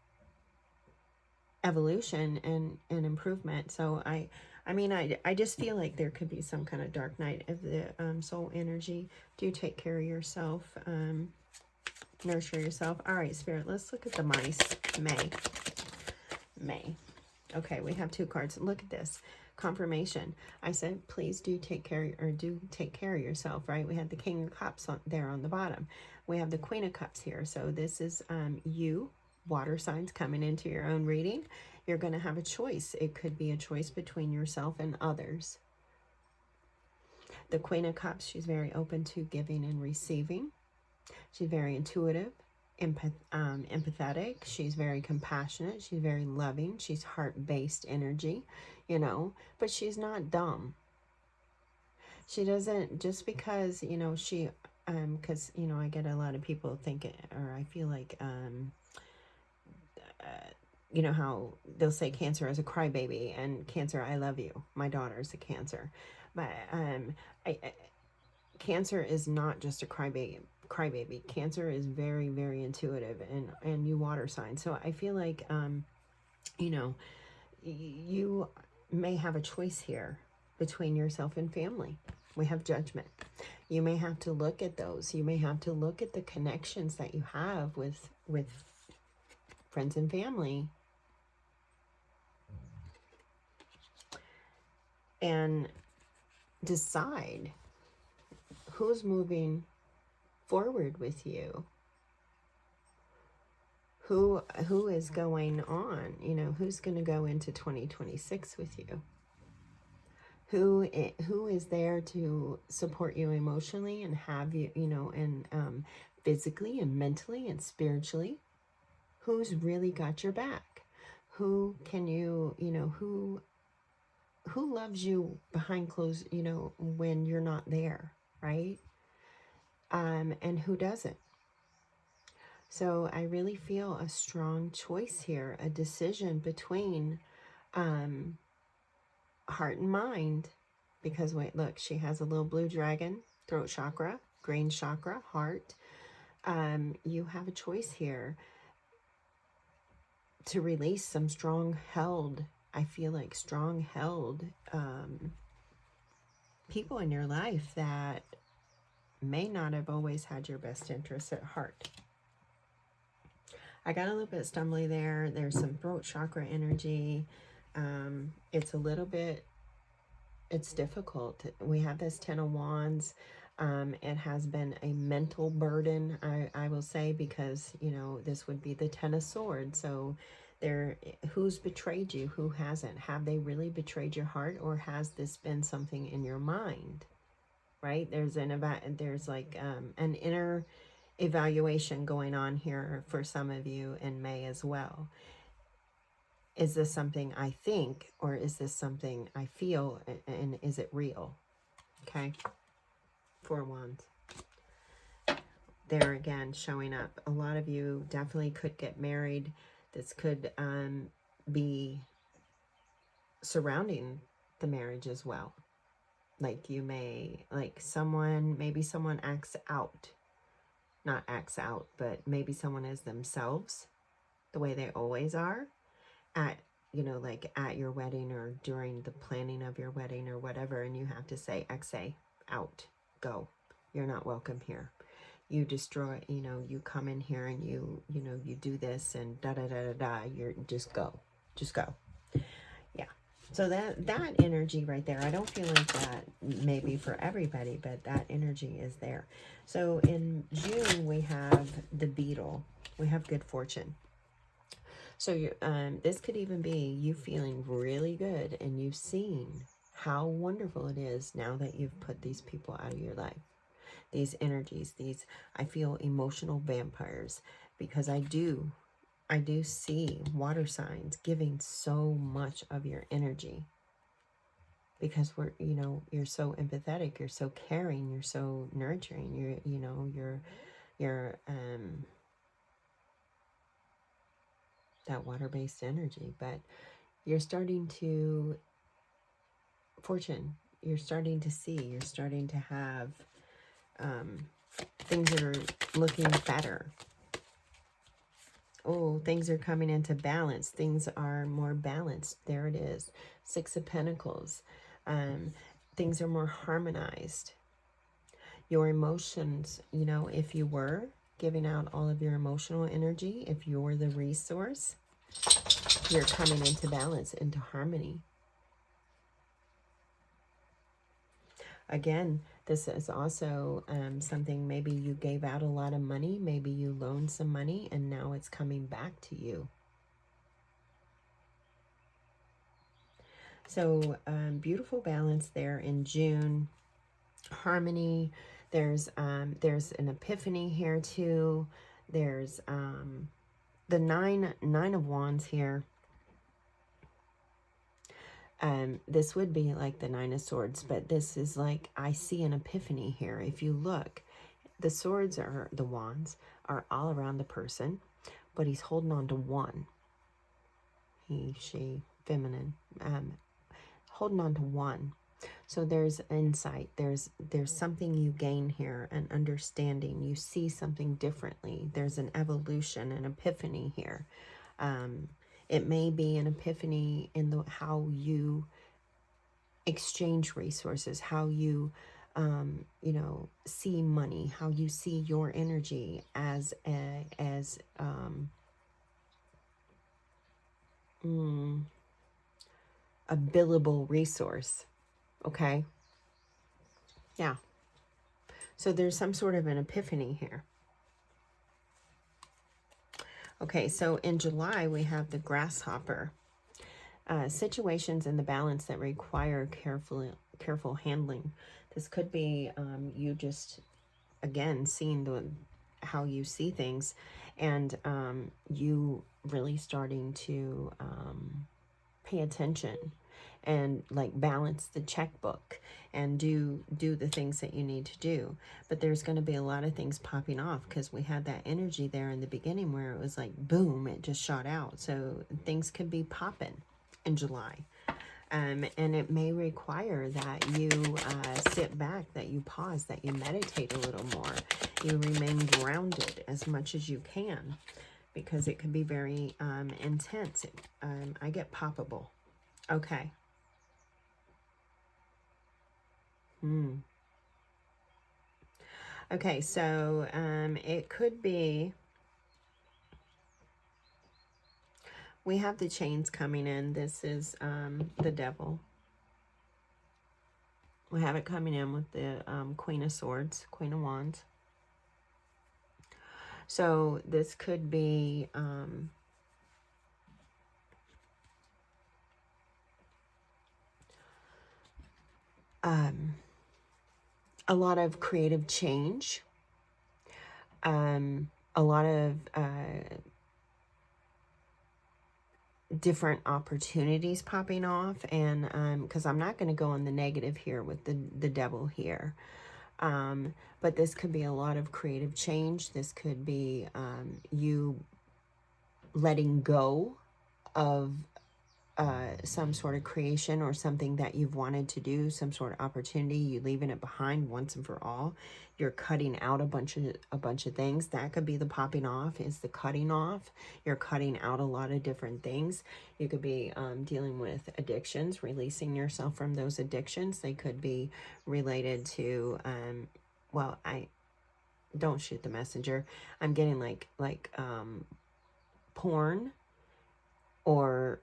evolution and improvement. So I just feel like there could be some kind of dark night of the soul energy. Do take care of yourself. Nurture yourself. All right, Spirit, let's look at the mice. May. Okay, we have 2 cards. Look at this. Confirmation. I said, please do take care of yourself, right? We had the King of Cups there on the bottom. We have the Queen of Cups here. So this is you, water signs, coming into your own reading. You're going to have a choice. It could be a choice between yourself and others. The Queen of Cups, she's very open to giving and receiving. She's very intuitive, empathetic. She's very compassionate. She's very loving. She's heart-based energy, but she's not dumb. She doesn't, just because, she, because, I get a lot of people thinking, or I feel like, how they'll say Cancer is a crybaby, and Cancer, I love you. My daughter's a Cancer. But Cancer is not just a crybaby. Cancer is very, very intuitive, and you water sign. So I feel like, you may have a choice here between yourself and family. We have Judgment. You may have to look at those. You may have to look at the connections that you have with friends and family, and decide who's moving forward with you? Who is going on? You know, who's going to go into 2026 with you? Who is there to support you emotionally and have you, you know, and physically and mentally and spiritually? Who's really got your back? Who can you, you know, who loves you behind closed, you know, when you're not there, right? And who doesn't? So I really feel a strong choice here, a decision between heart and mind. Because wait, look, she has a little blue dragon, throat chakra, green chakra, heart. You have a choice here to release some strong held, I feel like strong held people in your life that may not have always had your best interests at heart. I got a little bit stumbly there. There's some throat chakra energy. It's a little bit, it's difficult. We have this 10 of Wands. It has been a mental burden, I will say, because, you know, this would be the 10 of Swords. So there, who's betrayed you? Who hasn't? Have they really betrayed your heart, or has this been something in your mind? Right? There's like an inner evaluation going on here for some of you in May as well. Is this something I think, or is this something I feel, and is it real? Okay. 4 of Wands. There again, showing up. A lot of you definitely could get married. This could be surrounding the marriage as well. Like you may, like someone, maybe someone acts out. Not acts out, but maybe someone is themselves the way they always are at, you know, like at your wedding or during the planning of your wedding or whatever, and you have to say, exe, out, go. You're not welcome here. You destroy, you know, you come in here and you know, you do this and da-da-da-da-da, you're just go. Just go. Yeah. So that energy right there, I don't feel like that maybe for everybody, but that energy is there. So in June, we have the beetle. We have good fortune. So you, this could even be you feeling really good, and you've seen how wonderful it is now that you've put these people out of your life. These energies, these, I feel emotional vampires, because I do see water signs giving so much of your energy, because we're, you know, you're so empathetic, you're so caring, you're so nurturing, you know, you're that water-based energy. But you're starting to you're starting to see, you're starting to have things that are looking better. Oh, things are coming into balance. Things are more balanced. There it is. 6 of Pentacles. Things are more harmonized. Your emotions, you know, if you were giving out all of your emotional energy, if you're the resource, you're coming into balance, into harmony. Again, this is also something, maybe you gave out a lot of money, maybe you loaned some money, and now it's coming back to you. So beautiful balance there in June. Harmony. There's an epiphany here too. There's the nine of Wands here. This would be like the 9 of Swords, but this is like, I see an epiphany here. If you look, the swords are, the wands are all around the person, but he's holding on to one. He, she, feminine, holding on to one. So there's insight, there's something you gain here, an understanding. You see something differently. There's an evolution, an epiphany here. It may be an epiphany in the how you exchange resources, how you you know, see money, how you see your energy as a billable resource. Okay. Yeah. So there's some sort of an epiphany here. Okay, so in July, we have the grasshopper. Situations in the balance that require careful handling. This could be you just, again, seeing how you see things, and you really starting to pay attention and like balance the checkbook and do the things that you need to do. But there's going to be a lot of things popping off because we had that energy there in the beginning where it was like boom, it just shot out. So things could be popping in July. And it may require that you sit back, that you pause, that you meditate a little more. You remain grounded as much as you can, because it can be very intense. I get poppable. Okay. Okay, so it could be, we have the chains coming in. This is the devil. We have it coming in with the Queen of Swords, Queen of Wands. So this could be a lot of creative change, a lot of different opportunities popping off, and because I'm not going to go on the negative here with the devil here, but this could be a lot of creative change. This could be you letting go of some sort of creation or something that you've wanted to do, some sort of opportunity, you leaving it behind once and for all. You're cutting out a bunch of things. That could be the popping off, is the cutting off. You're cutting out a lot of different things. You could be dealing with addictions, releasing yourself from those addictions. They could be related to, well, I don't shoot the messenger. I'm getting like porn, or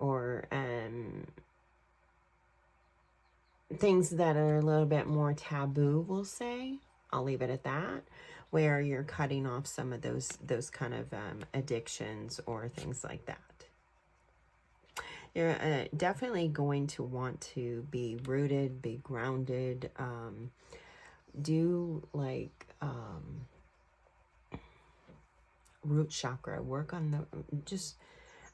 things that are a little bit more taboo, we'll say. I'll leave it at that, where you're cutting off some of those kind of addictions or things like that. You're definitely going to want to be rooted, be grounded, do like root chakra, work on the,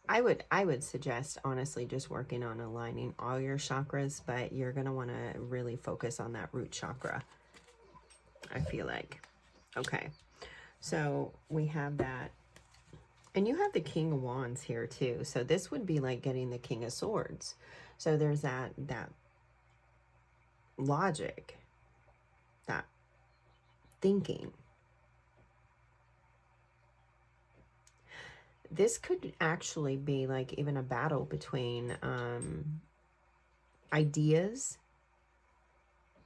I would suggest, honestly, just working on aligning all your chakras, but you're going to want to really focus on that root chakra, I feel like. Okay, so we have that. And you have the King of Wands here too. So this would be like getting the King of Swords. So there's that logic, that thinking. This could actually be like even a battle between ideas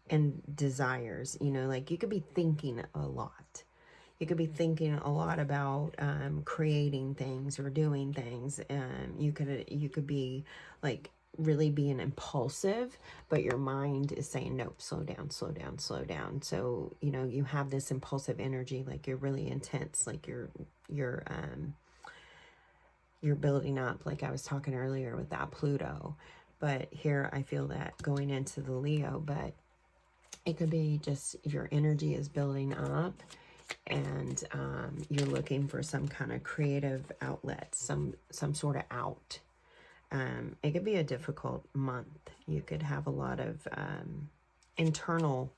and desires. You know, like you could be thinking a lot. You could be thinking a lot about creating things or doing things. You could be like really being impulsive, but your mind is saying, nope, slow down, slow down, slow down. So, you know, you have this impulsive energy, like you're really intense, like you're building up, like I was talking earlier with that Pluto. But here I feel that going into the Leo, but it could be just your energy is building up, and you're looking for some kind of creative outlet, some sort of out. It could be a difficult month. You could have a lot of internal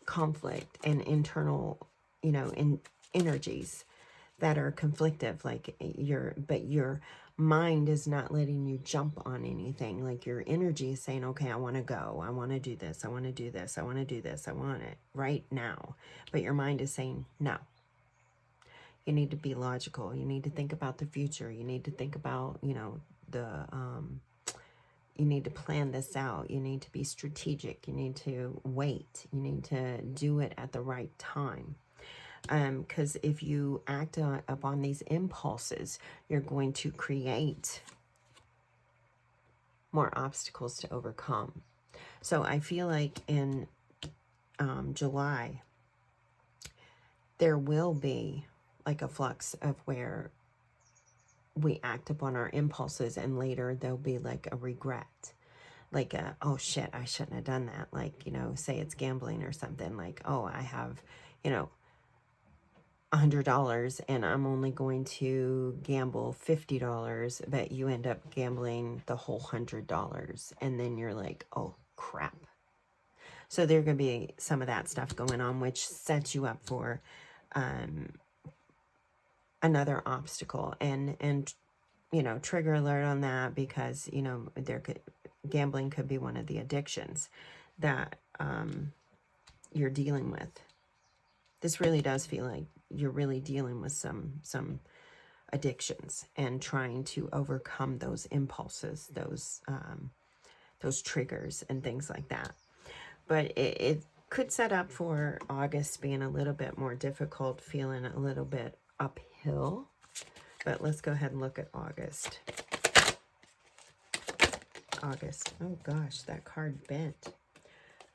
conflict and internal, you know, energies that are conflictive, like your mind is not letting you jump on anything. Like your energy is saying, okay, I want to go, I want to do this, I want to do this, I want to do this, I want it right now. But your mind is saying, no. You need to be logical. You need to think about the future. You need to think about, you know, you need to plan this out. You need to be strategic. You need to wait. You need to do it at the right time. Because if you act upon these impulses, you're going to create more obstacles to overcome. So I feel like in July, there will be like a flux of where we act upon our impulses, and later there'll be like a regret. Like, oh shit, I shouldn't have done that. Like, you know, say it's gambling or something. Like, oh, I have, you know, $100 and I'm only going to gamble $50, but you end up gambling the whole $100. And then you're like, oh crap. So there's going to be some of that stuff going on, which sets you up for another obstacle. And you know, trigger alert on that, because, you know, gambling could be one of the addictions that you're dealing with. This really does feel like you're really dealing with some addictions and trying to overcome those impulses, those triggers and things like that. But it could set up for August being a little bit more difficult, feeling a little bit uphill. But let's go ahead and look at August. August. Oh gosh, that card bent.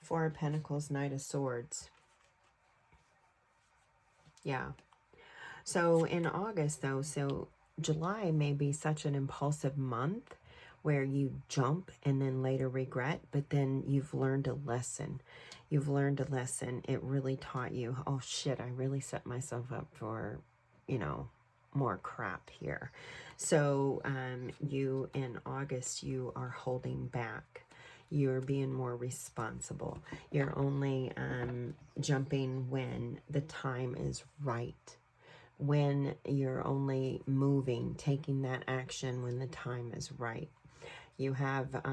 Four of Pentacles, Knight of Swords. Yeah. So in August, though, so July may be such an impulsive month where you jump and then later regret, but then you've learned a lesson. You've learned a lesson. It really taught you, oh shit, I really set myself up for, you know, more crap here. So you, in August, you are holding back. You're being more responsible. You're only jumping when the time is right. When you're only moving, taking that action when the time is right. You have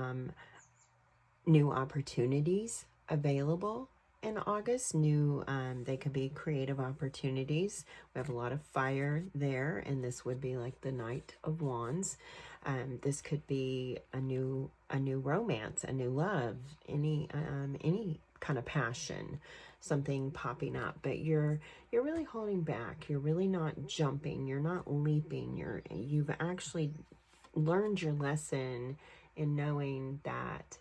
new opportunities available in August. They could be creative opportunities. We have a lot of fire there, and this would be like the Knight of Wands. This could be a new romance, a new love, any kind of passion, something popping up. But you're really holding back. You're really not jumping. You're not leaping. You've actually learned your lesson in knowing that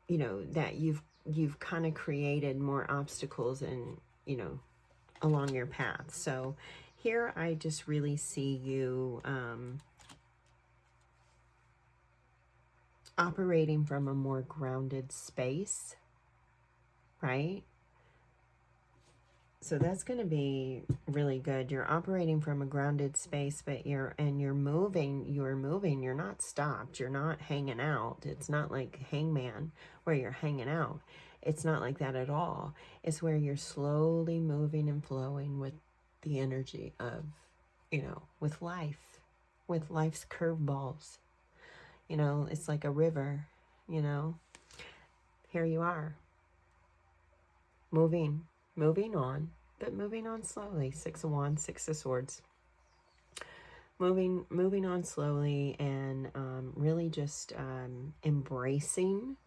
you know, that you've kind of created more obstacles and, you know, along your path. So here I just really see you operating from a more grounded space, right? So that's going to be really good. You're operating from a grounded space, but you're moving, you're not stopped, you're not hanging out. It's not like Hangman where you're hanging out. It's not like that at all. It's where you're slowly moving and flowing with the energy of, you know, with life's curveballs. You know, it's like a river, you know. Here you are, moving on, but moving on slowly. Six of Wands, Six of Swords. Moving on slowly, and really just embracing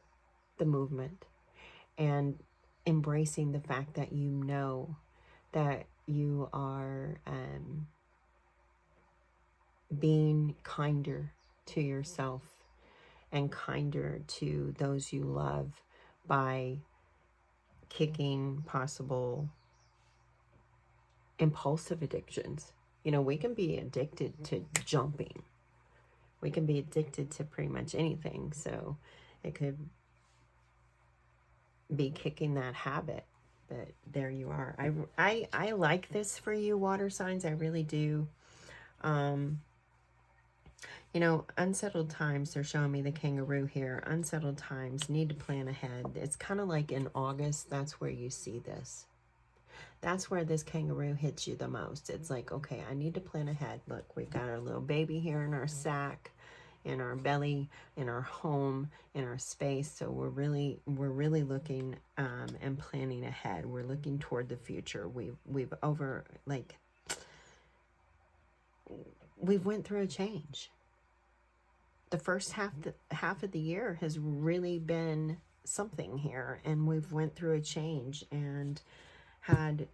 the movement and embracing the fact that you know that you are being kinder to yourself and kinder to those you love by kicking possible impulsive addictions. You know, we can be addicted to jumping. We can be addicted to pretty much anything. So it could be kicking that habit. But there you are. I like this for you, water signs. I really do. You know, unsettled times, they're showing me the kangaroo here. Unsettled times, need to plan ahead. It's kind of like in August, that's where you see this. That's where this kangaroo hits you the most. It's like, okay, I need to plan ahead. Look, we've got our little baby here in our sack, in our belly, in our home, in our space. So we're really looking and planning ahead. We're looking toward the future. We've went through a change. The first half of the year has really been something here, and we've went through a change and had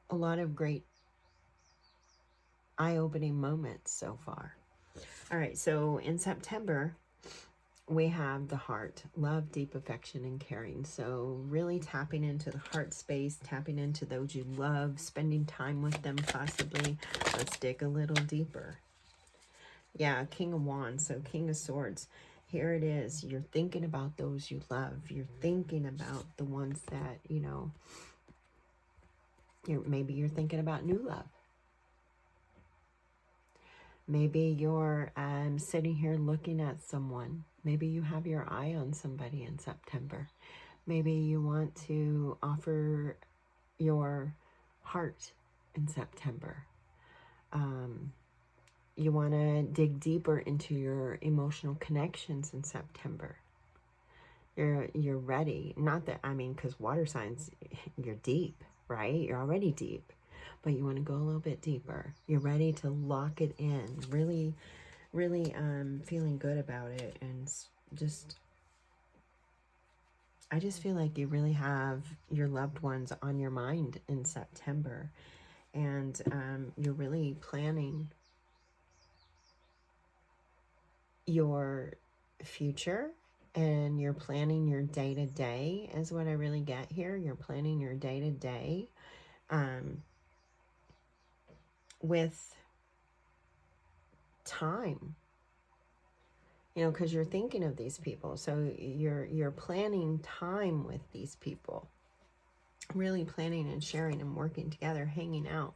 a lot of great eye-opening moments so far. All right, so in September, we have the heart, love, deep affection, and caring. So really tapping into the heart space, tapping into those you love, spending time with them possibly. Let's dig a little deeper. Yeah, King of Wands, so King of Swords. Here it is. You're thinking about those you love. You're thinking about the ones that, you know, maybe you're thinking about new love. Maybe you're sitting here looking at someone. Maybe you have your eye on somebody in September. Maybe you want to offer your heart in September. You want to dig deeper into your emotional connections in September. You're ready. Not that, I mean, because water signs, you're deep, right? You're already deep. But you want to go a little bit deeper. You're ready to lock it in. Really, really feeling good about it. And just, I just feel like you really have your loved ones on your mind in September. And you're really planning your future, and you're planning your day-to-day is what I really get here. You're planning your day-to-day with time, you know, because you're thinking of these people. So you're planning time with these people, really planning and sharing and working together, hanging out,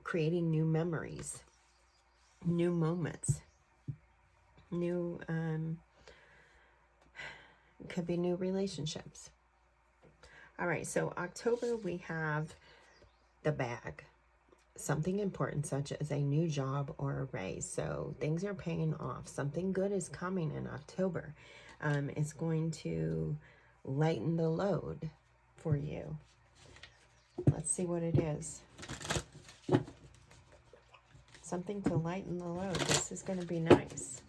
creating new memories, new moments, new could be new relationships. All right, so October we have the bag. Something important such as a new job or a raise. So things are paying off. Something good is coming in October. It's going to lighten the load for you. Let's see what it is. Something to lighten the load. This is going to be nice.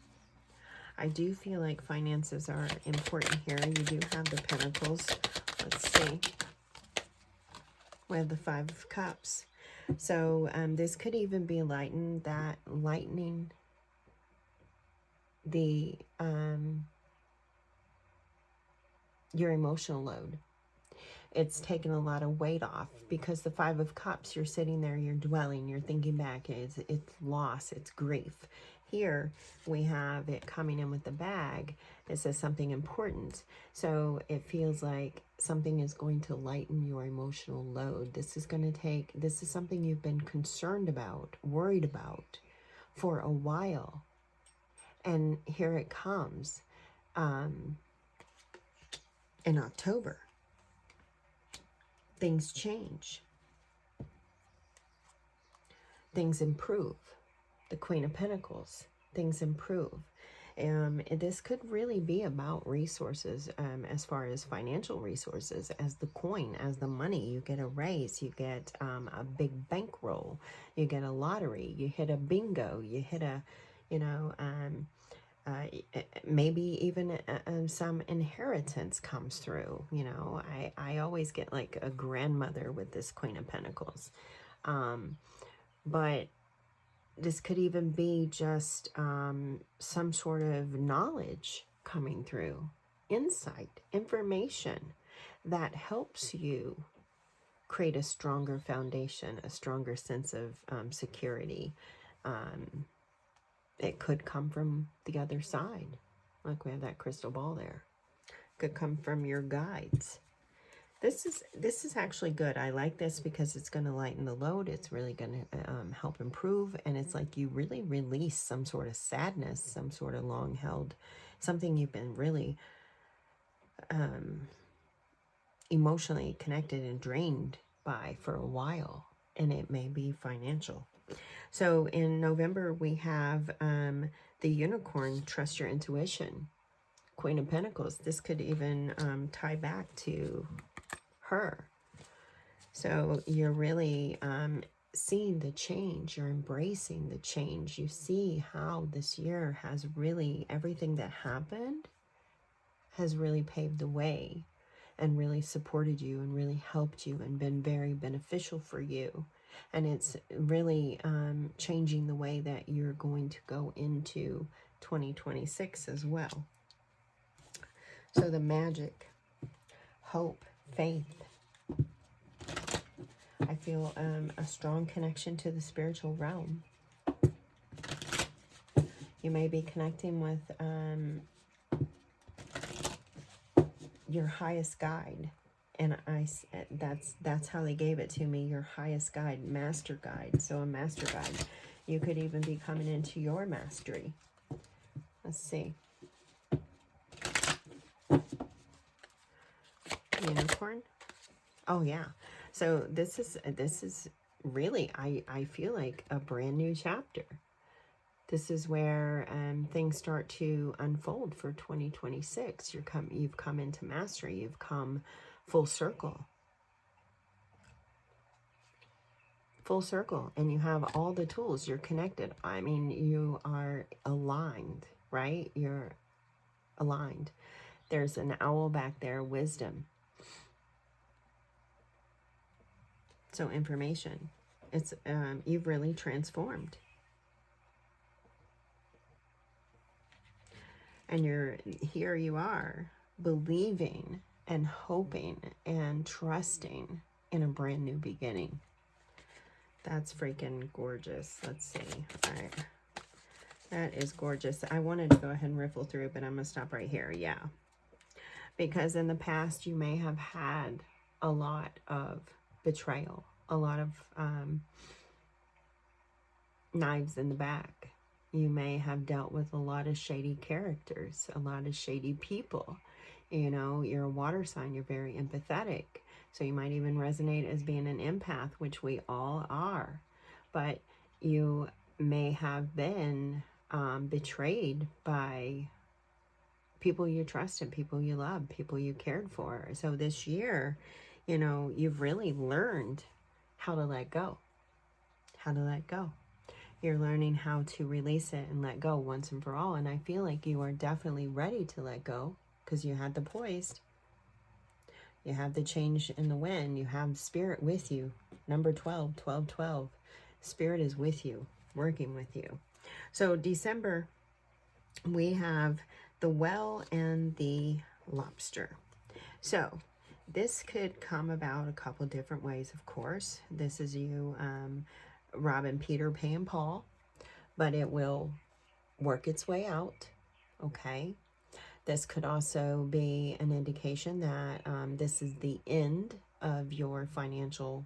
I do feel like finances are important here. You do have the Pentacles. Let's see. We have the Five of Cups. So this could even be lightening the your emotional load. It's taken a lot of weight off, because the Five of Cups, you're sitting there, you're dwelling, you're thinking back, it's loss, it's grief. Here we have it coming in with the bag. It says something important. So it feels like something is going to lighten your emotional load. This is something you've been concerned about, worried about for a while. And here it comes in October. Things change. Things improve. The Queen of Pentacles. Things improve. This could really be about resources, as far as financial resources, as the coin, as the money. You get a raise, you get a big bankroll, you get a lottery, you hit a bingo, you hit a, you know, maybe even some inheritance comes through. You know, I always get like a grandmother with this Queen of Pentacles. But this could even be just some sort of knowledge coming through, insight, information that helps you create a stronger foundation, a stronger sense of security. It could come from the other side. Like we have that crystal ball there. Could come from your guides. This is actually good. I like this because it's going to lighten the load. It's really going to help improve. And it's like you really release some sort of sadness, some sort of long-held, something you've been really emotionally connected and drained by for a while. And it may be financial. So in November, we have the Unicorn, Trust Your Intuition. Queen of Pentacles. This could even tie back to her. So you're really seeing the change. You're embracing the change. You see how this year has really, everything that happened has really paved the way and really supported you and really helped you and been very beneficial for you. And it's really changing the way that you're going to go into 2026 as well. So the magic, hope, faith. I feel a strong connection to the spiritual realm. You may be connecting with your highest guide. And that's how they gave it to me, your highest guide, master guide. So a master guide. You could even be coming into your mastery. Let's see. Unicorn. Oh yeah. So this is really, I feel like a brand new chapter. This is where things start to unfold for 2026. You've come into mastery. You've come full circle. Full circle. And you have all the tools. You're connected. I mean, you are aligned, right? You're aligned. There's an owl back there, wisdom. So information. It's you've really transformed. And here you are, believing and hoping and trusting in a brand new beginning. That's freaking gorgeous. Let's see. All right. That is gorgeous. I wanted to go ahead and riffle through, but I'm going to stop right here. Yeah. Because in the past, you may have had a lot of betrayal, a lot of knives in the back. You may have dealt with a lot of shady characters, a lot of shady people. You know, you're a water sign, you're very empathetic. So you might even resonate as being an empath, which we all are. But you may have been betrayed by people you trusted, people you loved, people you cared for. So this year, you know, you've really learned how to let go. How to let go. You're learning how to release it and let go once and for all. And I feel like you are definitely ready to let go because you had the poised. You have the change in the wind. You have spirit with you. Number 12, 12, 12. Spirit is with you, working with you. So December, we have the well and the lobster. So this could come about a couple different ways, of course. This is you robbing Peter, Pan, Paul, but it will work its way out, okay? This could also be an indication that this is the end of your financial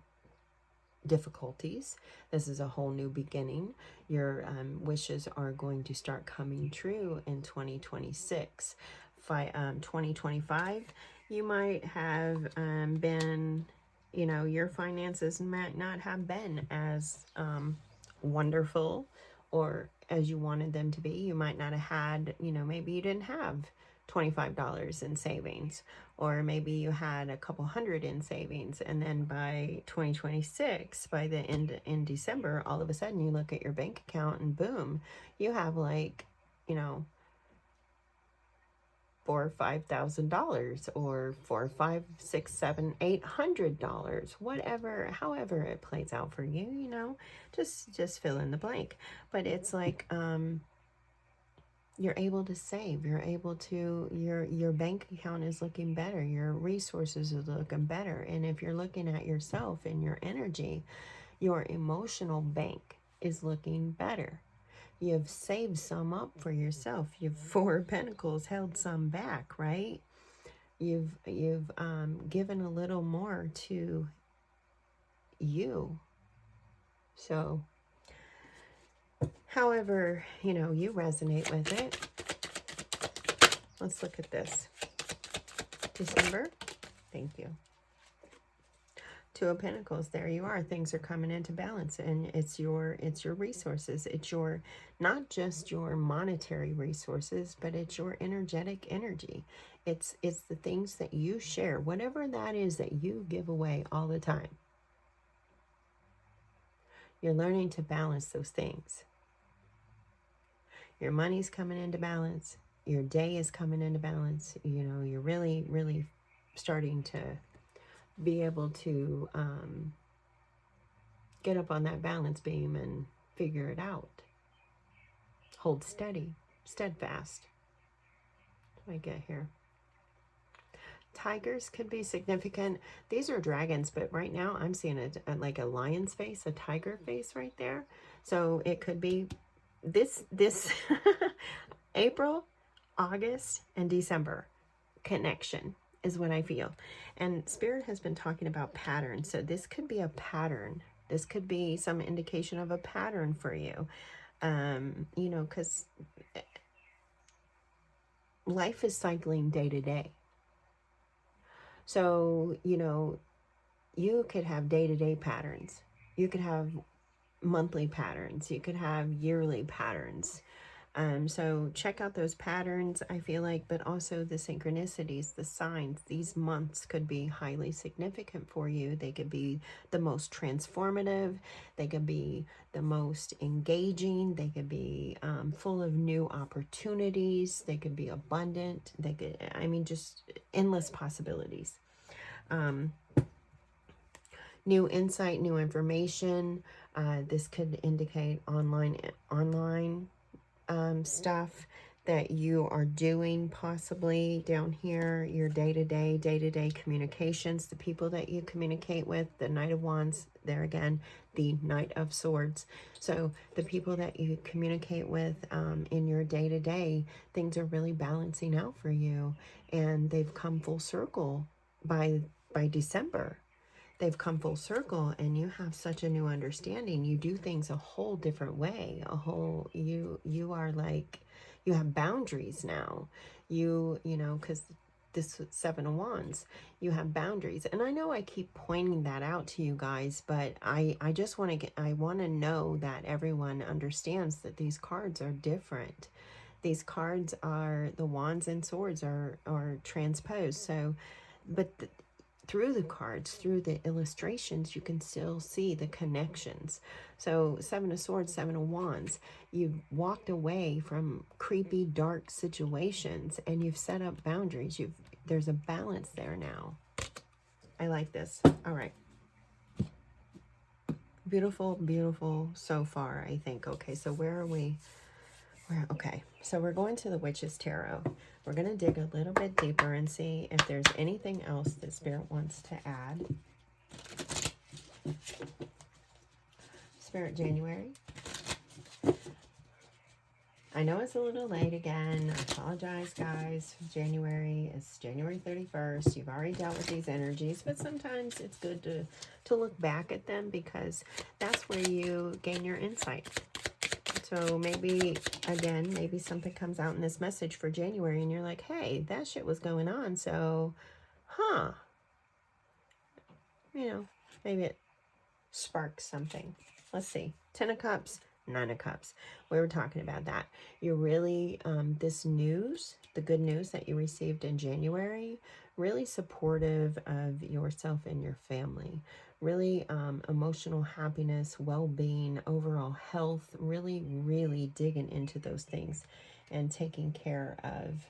difficulties. This is a whole new beginning. Your wishes are going to start coming true in 2026. 2025, you might have been, you know, your finances might not have been as wonderful or as you wanted them to be. You might not have had, you know, maybe you didn't have $25 in savings, or maybe you had a couple hundred in savings, and then by 2026, by the end in December, all of a sudden you look at your bank account and boom, you have like, you know, $4,000 or $5,000 or $400, $500, $600, $700, $800, whatever, however it plays out for you, you know, just fill in the blank. But it's like you're able to save, you're able to, your bank account is looking better, your resources are looking better. And if you're looking at yourself and your energy, your emotional bank is looking better. You've saved some up for yourself. You've Four of Pentacles held some back, right? You've given a little more to you. So, however, you know, you resonate with it. Let's look at this. December. Thank you. Two of Pentacles, there you are. Things are coming into balance, and it's your resources. It's your, not just your monetary resources, but it's your energetic energy. It's the things that you share, whatever that is that you give away all the time. You're learning to balance those things. Your money's coming into balance. Your day is coming into balance. You know, you're really, really starting to be able to get up on that balance beam and figure it out. Hold steady. steadfast. What do I get here? Tigers could be significant. These are dragons, but right now I'm seeing like a lion's face, a tiger face right there. So it could be this April, August, and December connection is what I feel. And Spirit has been talking about patterns. So this could be a pattern. This could be some indication of a pattern for you. You know, because life is cycling day to day. So, you know, you could have day-to-day patterns. You could have monthly patterns. You could have yearly patterns. So check out those patterns, I feel like, but also the synchronicities, the signs. These months could be highly significant for you. They could be the most transformative. They could be the most engaging. They could be full of new opportunities. They could be abundant. They could, I mean, just endless possibilities. New insight, new information. This could indicate online stuff that you are doing, possibly down here, your day-to-day communications, the people that you communicate with, the Knight of Wands, there again, the Knight of Swords. So the people that you communicate with in your day-to-day, things are really balancing out for you, and they've come full circle by December. They've come full circle, and you have such a new understanding. You do things a whole different way. You are like, you have boundaries now. You know, because this Seven of Wands, you have boundaries. And I know I keep pointing that out to you guys, but I just want to I want to know that everyone understands that these cards are different. These cards are, the Wands and Swords are transposed. So, but through the cards, through the illustrations, you can still see the connections. So Seven of Swords, Seven of Wands, you've walked away from creepy, dark situations, and you've set up boundaries. There's a balance there now. I like this. All right. Beautiful, beautiful so far, I think. Okay, so where are we? Okay, so we're going to the Witch's Tarot. We're going to dig a little bit deeper and see if there's anything else that Spirit wants to add. Spirit, January. I know it's a little late again. I apologize, guys. January is January 31st. You've already dealt with these energies, but sometimes it's good to look back at them, because that's where you gain your insight. So maybe, again, maybe something comes out in this message for January and you're like, hey, that shit was going on. So, you know, maybe it sparks something. Let's see. 10 of Cups, 9 of Cups. We were talking about that. You're really, this news, the good news that you received in January, really supportive of yourself and your family. Really emotional happiness, well-being, overall health, really, really digging into those things and taking care of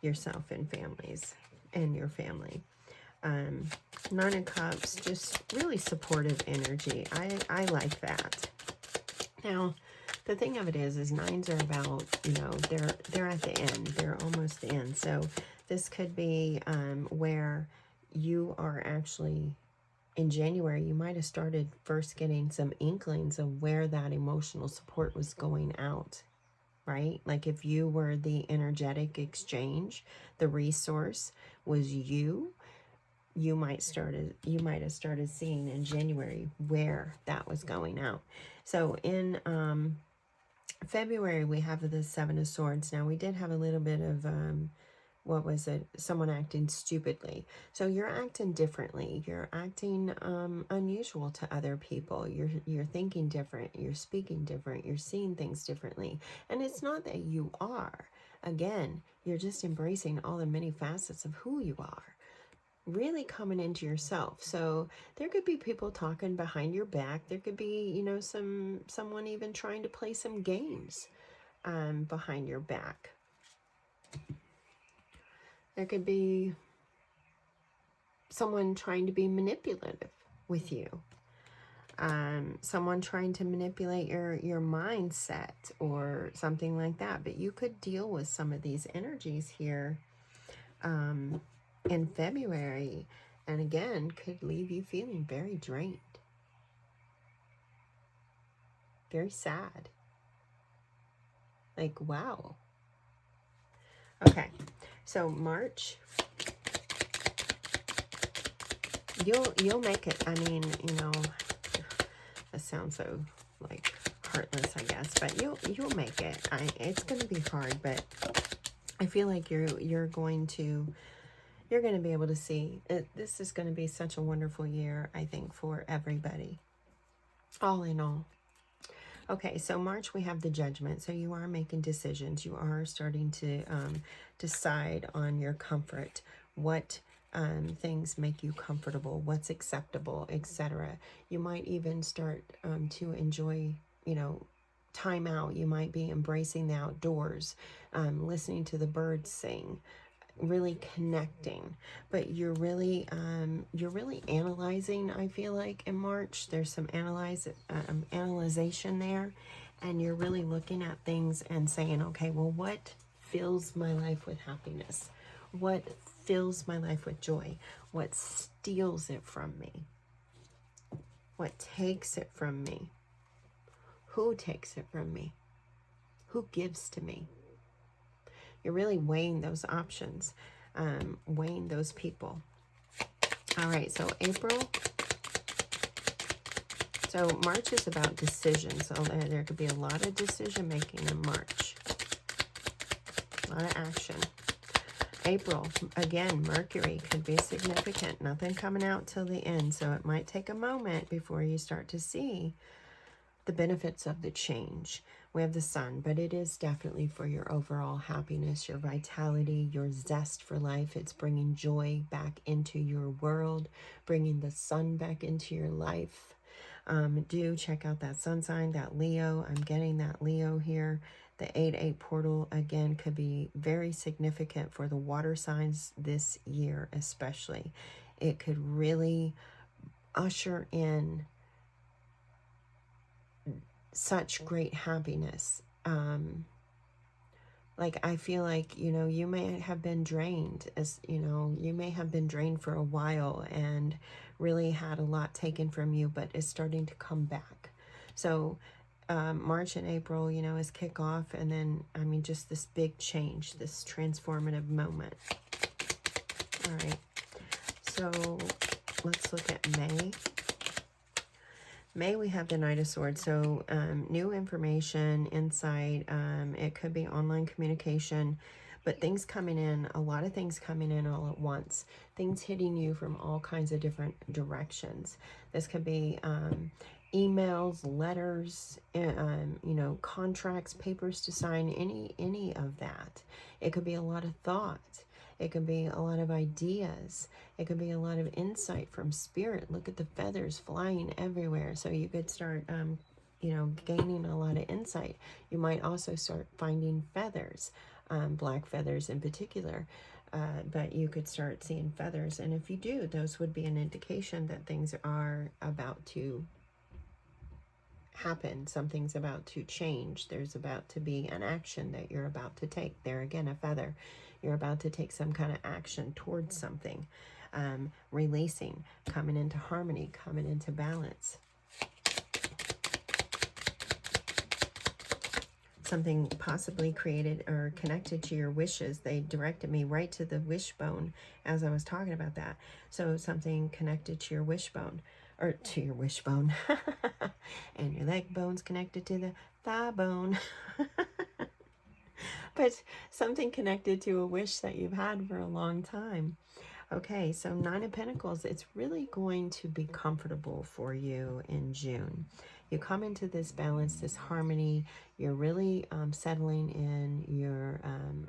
yourself and families and your family. 9 of Cups, just really supportive energy. I like that. Now, the thing of it is nines are about, you know, they're at the end. They're almost the end. So this could be where you are actually, in January, you might have started first getting some inklings of where that emotional support was going out, right? Like if you were the energetic exchange, the resource was you might have started seeing in January where that was going out. So in February, we have the Seven of Swords. Now, we did have a little bit of what was it? Someone acting stupidly. So you're acting differently. You're acting unusual to other people. You're thinking different. You're speaking different. You're seeing things differently. And it's not that you are. Again, you're just embracing all the many facets of who you are. Really coming into yourself. So there could be people talking behind your back. There could be, you know, someone even trying to play some games behind your back. There could be someone trying to be manipulative with you. Someone trying to manipulate your mindset or something like that. But you could deal with some of these energies here in February, and again, could leave you feeling very drained, very sad. Like, wow. Okay, so March, you'll make it. I mean, you know, that sounds so like heartless, I guess, but you'll make it. It's going to be hard, but I feel like you're going to be able to see it. This is going to be such a wonderful year, I think, for everybody, all in all. Okay, so March, we have the Judgment. So you are making decisions. You are starting to decide on your comfort, what things make you comfortable, what's acceptable, etc. You might even start to enjoy, you know, time out. You might be embracing the outdoors, listening to the birds sing, really connecting. But you're really analyzing. I feel like in March there's some analyzation there, and you're really looking at things and saying, okay, well, what fills my life with happiness? What fills my life with joy? What steals it from me? What takes it from me? Who takes it from me? Who gives to me? You're really weighing those options, weighing those people. All right, so April. So March is about decisions. So there could be a lot of decision making in March. A lot of action. April, again, Mercury could be significant. Nothing coming out till the end. So it might take a moment before you start to see the benefits of the change. We have the Sun, but it is definitely for your overall happiness, your vitality, your zest for life. It's bringing joy back into your world, bringing the sun back into your life. Do check out that sun sign, that Leo. I'm getting that Leo here. The 8-8 portal, again, could be very significant for the water signs this year especially. It could really usher in such great happiness. Like, I feel like, you know, you may have been drained, as you know, you may have been drained for a while and really had a lot taken from you, but it's starting to come back. So March and April, you know, is kickoff, and then, I mean, just this big change, this transformative moment. All right, so let's look at May. May, we have the Knight of Swords. So new information, insight. It could be online communication, but things coming in, a lot of things coming in all at once. Things hitting you from all kinds of different directions. This could be emails, letters, you know, contracts, papers to sign, any of that. It could be a lot of thought. It could be a lot of ideas. It could be a lot of insight from spirit. Look at the feathers flying everywhere. So you could start, you know, gaining a lot of insight. You might also start finding feathers, black feathers in particular. But you could start seeing feathers. And if you do, those would be an indication that things are about to happen. Something's about to change. There's about to be an action that you're about to take. There again, a feather. You're about to take some kind of action towards something. Releasing, coming into harmony, coming into balance. Something possibly created or connected to your wishes. They directed me right to the wishbone as I was talking about that. So something connected to your wishbone, or to your wishbone. And your leg bone's connected to the thigh bone. But something connected to a wish that you've had for a long time. Okay, so 9 of Pentacles, it's really going to be comfortable for you in June. You come into this balance, this harmony. You're really settling in. You're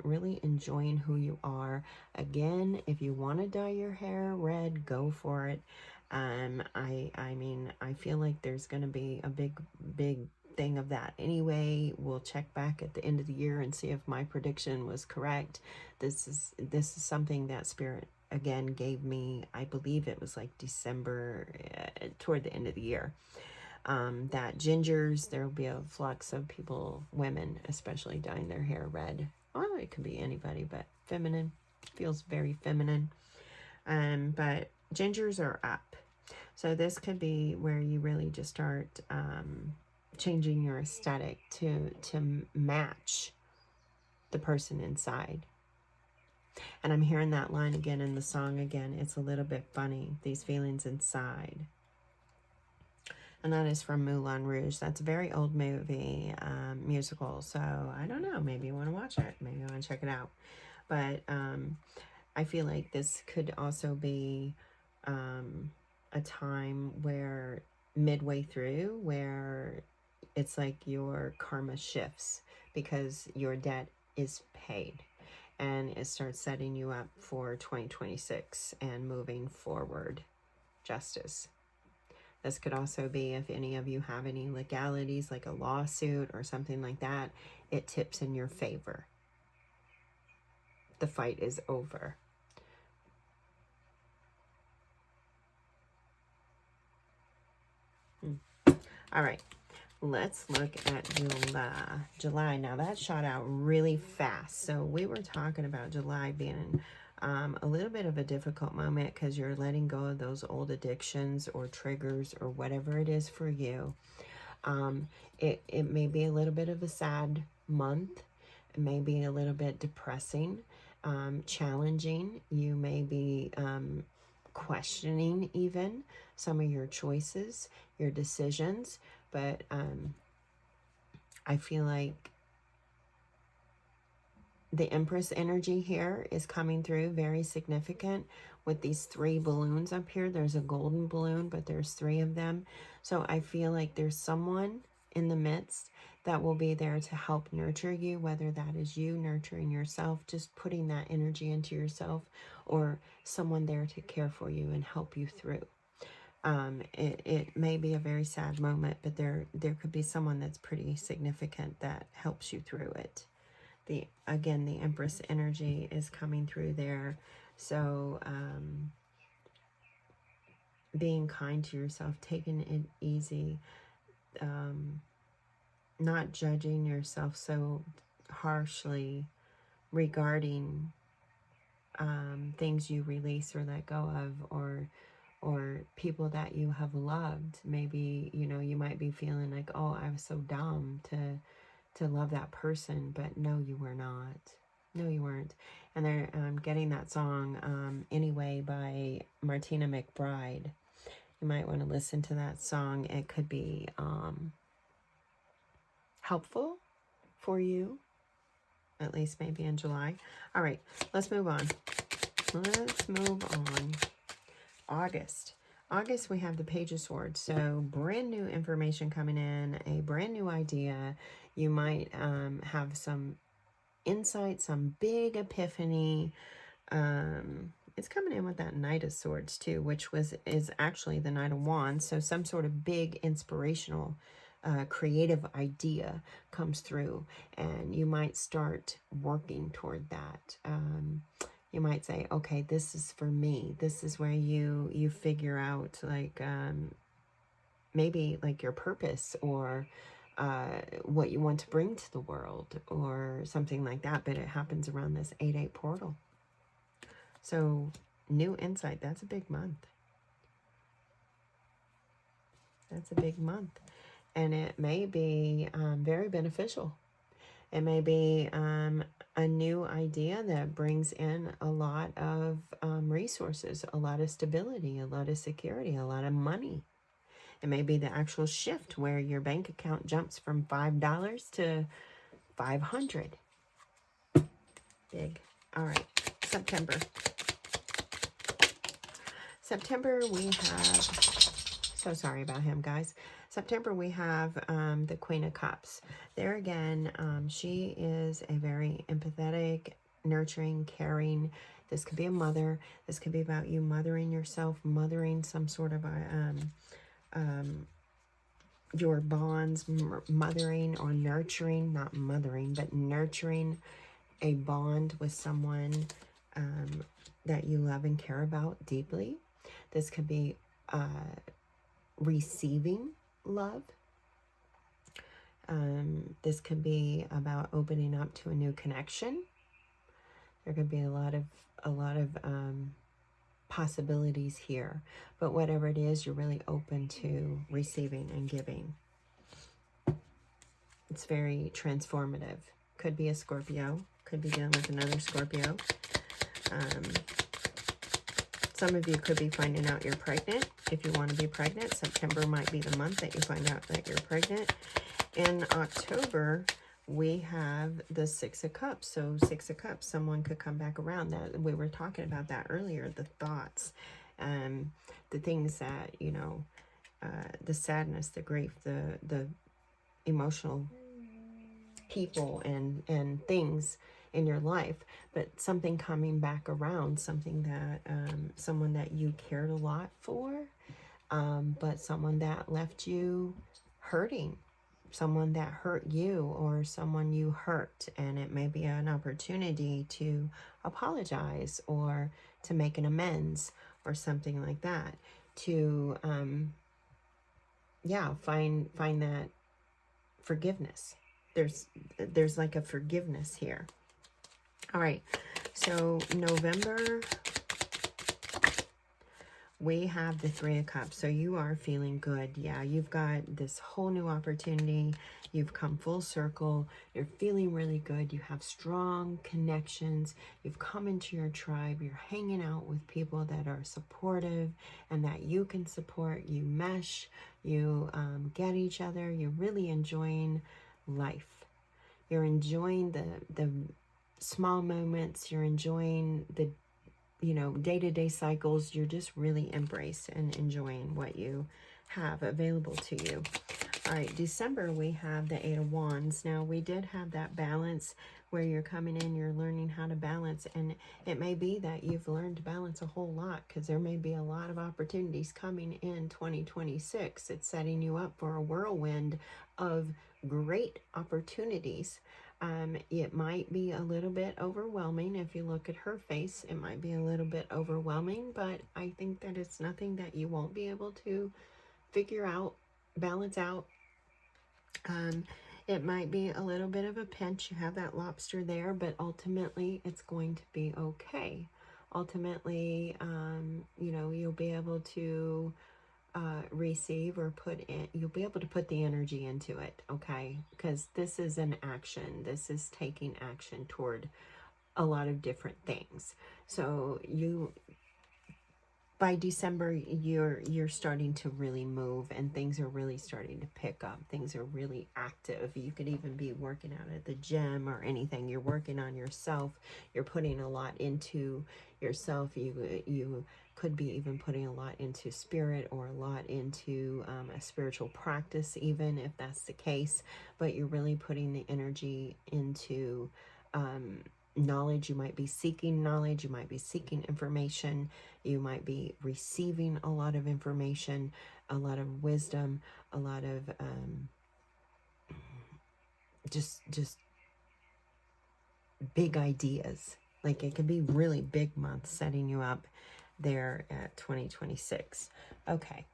really enjoying who you are. Again, if you want to dye your hair red, go for it. I mean, I feel like there's going to be a big thing of that anyway. We'll check back at the end of the year and see if my prediction was correct. This is something that Spirit again gave me. I believe it was like December, toward the end of the year. that gingers, there will be a flux of people, women especially, dyeing their hair red. Well, it could be anybody, but feminine, feels very feminine. But gingers are up. So this could be where you really just start changing your aesthetic to match the person inside. And I'm hearing that line again in the song again. It's a little bit funny, these feelings inside. And that is from Moulin Rouge. That's a very old movie, musical. So I don't know, maybe you want to watch it. Maybe you want to check it out. But I feel like this could also be a time where midway through where it's like your karma shifts because your debt is paid, and it starts setting you up for 2026 and moving forward justice. This could also be if any of you have any legalities like a lawsuit or something like that, it tips in your favor. The fight is over. All right, let's look at July. Now that shot out really fast. So we were talking about July being a little bit of a difficult moment because you're letting go of those old addictions or triggers or whatever it is for you. It may be a little bit of a sad month. It may be a little bit depressing, challenging. You may be questioning even some of your choices, your decisions, but I feel like the Empress energy here is coming through very significant with these 3 balloons up here. There's a golden balloon, but there's 3 of them. So I feel like there's someone in the midst that will be there to help nurture you, whether that is you nurturing yourself, just putting that energy into yourself, or someone there to care for you and help you through. It may be a very sad moment, but there could be someone that's pretty significant that helps you through it. Again, the Empress energy is coming through there. So being kind to yourself, taking it easy, not judging yourself so harshly regarding things you release or let go of, or people that you have loved. Maybe, you know, you might be feeling like, oh, I was so dumb to love that person, but no, you were not. No, you weren't. And they're getting that song, Anyway, by Martina McBride. You might want to listen to that song. It could be helpful for you, at least maybe in July. All right, let's move on. Let's move on. August, we have the Page of Swords. So brand new information coming in, a brand new idea. You might have some insight, some big epiphany. It's coming in with that Knight of Swords too, which is actually the Knight of Wands. So some sort of big inspirational creative idea comes through, and you might start working toward that. You might say, okay, this is for me. This is where you figure out like maybe like your purpose, or what you want to bring to the world, or something like that. But it happens around this 8/8 portal. So new insight. That's a big month. That's a big month. And it may be very beneficial. It may be a new idea that brings in a lot of resources, a lot of stability, a lot of security, a lot of money. It may be the actual shift where your bank account jumps from $5 to $500. Big. All right, September. September we have, so sorry about him, guys. September we have the Queen of Cups. There again, she is a very empathetic, nurturing, caring. This could be a mother. This could be about you mothering yourself, mothering some sort of your bonds, mothering or nurturing, not mothering, but nurturing a bond with someone that you love and care about deeply. This could be receiving love. This could be about opening up to a new connection. There could be a lot of possibilities here, but whatever it is, you're really open to receiving and giving. It's very transformative. Could be a Scorpio, could be dealing with another Scorpio. Some of you could be finding out you're pregnant. If you want to be pregnant, September might be the month that you find out that you're pregnant. In October, we have the Six of Cups. So Six of Cups, someone could come back around. That we were talking about that earlier, the thoughts, the things that, you know, the sadness, the grief, the emotional people and things in your life, but something coming back around, something that someone that you cared a lot for, but someone that left you hurting, someone that hurt you, or someone you hurt, and it may be an opportunity to apologize or to make an amends or something like that, to yeah, find that forgiveness. There's like a forgiveness here. All right, so November, we have the Three of Cups. So you are feeling good. Yeah, you've got this whole new opportunity. You've come full circle. You're feeling really good. You have strong connections. You've come into your tribe. You're hanging out with people that are supportive and that you can support. You mesh. You get each other. You're really enjoying life. You're enjoying the small moments. You're enjoying the, you know, day-to-day cycles. You're just really embraced and enjoying what you have available to you. All right, December, we have the Eight of Wands. Now, we did have that balance where you're coming in, you're learning how to balance, and it may be that you've learned to balance a whole lot, because there may be a lot of opportunities coming in 2026. It's setting you up for a whirlwind of great opportunities. It might be a little bit overwhelming. If you look at her face, it might be a little bit overwhelming, but I think that it's nothing that you won't be able to figure out, balance out. It might be a little bit of a pinch. You have that lobster there, but ultimately it's going to be okay. Ultimately, you know, you'll be able to receive or put in, you'll be able to put the energy into it, okay? Because this is an action. This is taking action toward a lot of different things. So you, by December, you're starting to really move, and things are really starting to pick up. Things are really active. You could even be working out at the gym or anything. You're working on yourself. You're putting a lot into yourself. You could be even putting a lot into spirit, or a lot into a spiritual practice, even if that's the case. But you're really putting the energy into knowledge. You might be seeking knowledge. You might be seeking information. You might be receiving a lot of information, a lot of wisdom, a lot of just big ideas. Like, it could be really big month setting you up there at 2026. Okay.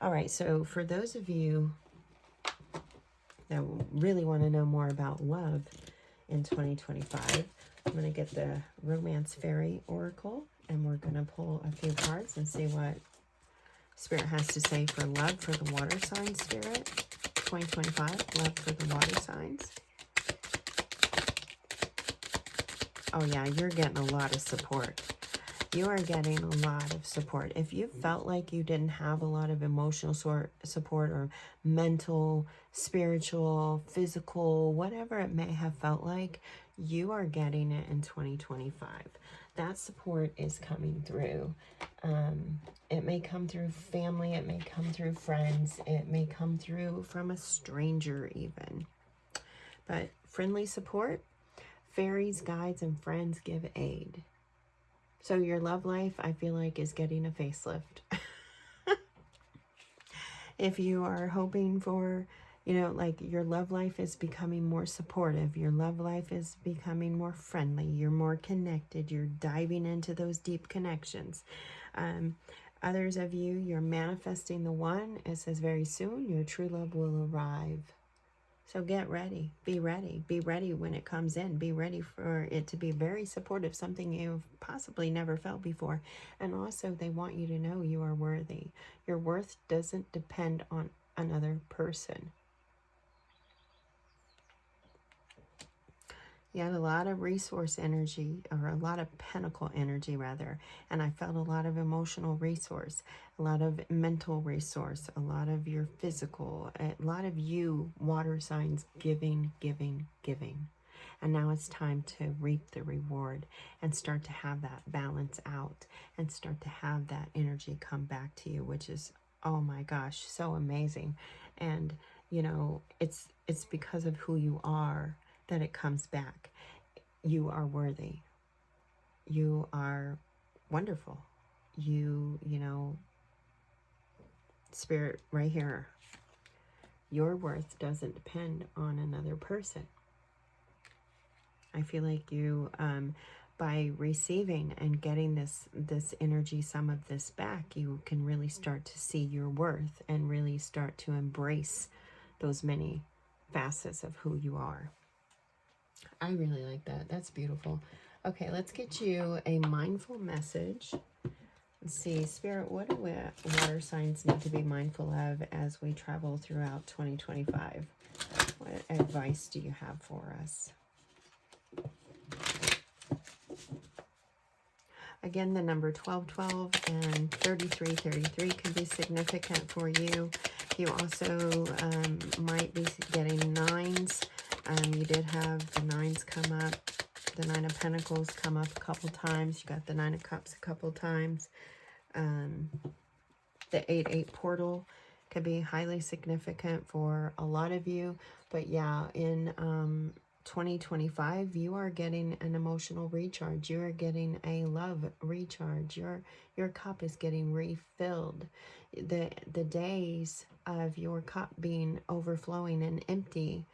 All right. So for those of you that really want to know more about love in 2025, I'm going to get the Romance Fairy Oracle, and we're going to pull a few cards and see what Spirit has to say for love for the water sign, Spirit. 2025, love for the water signs. Oh yeah, you're getting a lot of support. You are getting a lot of support. If you felt like you didn't have a lot of emotional support, or mental, spiritual, physical, whatever it may have felt like, you are getting it in 2025. That support is coming through. It may come through family. It may come through friends. It may come through from a stranger even. But friendly support, fairies, guides, and friends give aid. So your love life, I feel like, is getting a facelift. If you are hoping for, you know, like, your love life is becoming more supportive. Your love life is becoming more friendly. You're more connected. You're diving into those deep connections. Others of you, you're manifesting the one. It says very soon your true love will arrive. So get ready. Be ready. Be ready when it comes in. Be ready for it to be very supportive, something you've possibly never felt before. And also, they want you to know you are worthy. Your worth doesn't depend on another person. You had a lot of resource energy, or a lot of pentacle energy rather, and I felt a lot of emotional resource, a lot of mental resource, a lot of your physical, a lot of you water signs giving, giving, giving. And now it's time to reap the reward and start to have that balance out and start to have that energy come back to you, which is, oh my gosh, so amazing. And you know, it's because of who you are that it comes back. You are worthy. You are wonderful. You know, Spirit right here. Your worth doesn't depend on another person. I feel like you, by receiving and getting this energy, some of this back, you can really start to see your worth and really start to embrace those many facets of who you are. I really like that. That's beautiful. Okay, let's get you a mindful message. Let's see, Spirit, what do water signs need to be mindful of as we travel throughout 2025? What advice do you have for us? Again, the number 1212 and 3333 can be significant for you. You also might be getting nines. You did have the nines come up, the Nine of Pentacles come up a couple times. You got the Nine of Cups a couple times. The 8-8 portal could be highly significant for a lot of you. But yeah, in 2025, you are getting an emotional recharge. You are getting a love recharge. Your cup is getting refilled. The days of your cup being overflowing and empty,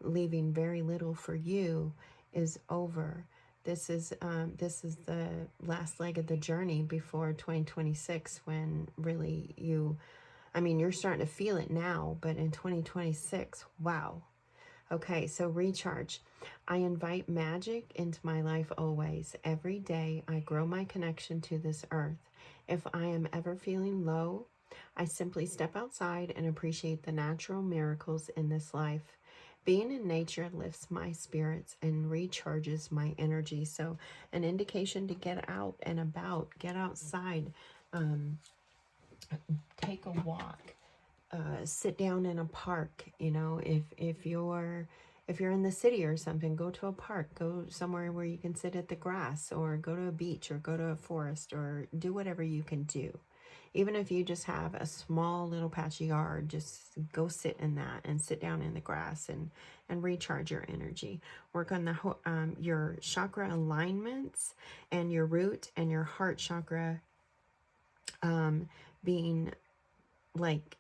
leaving very little for you, is over. This is the last leg of the journey before 2026, when really you're starting to feel it now, but in 2026, wow. Okay, so recharge. I invite magic into my life always. Every day I grow my connection to this earth. If I am ever feeling low, I simply step outside and appreciate the natural miracles in this life. Being in nature lifts my spirits and recharges my energy. So an indication to get out and about, get outside, take a walk, sit down in a park. You know, if you're in the city or something, go to a park, go somewhere where you can sit at the grass, or go to a beach, or go to a forest, or do whatever you can do. Even if you just have a small little patch of yard, just go sit in that and sit down in the grass and recharge your energy. Work on your chakra alignments and your root and your heart chakra being like,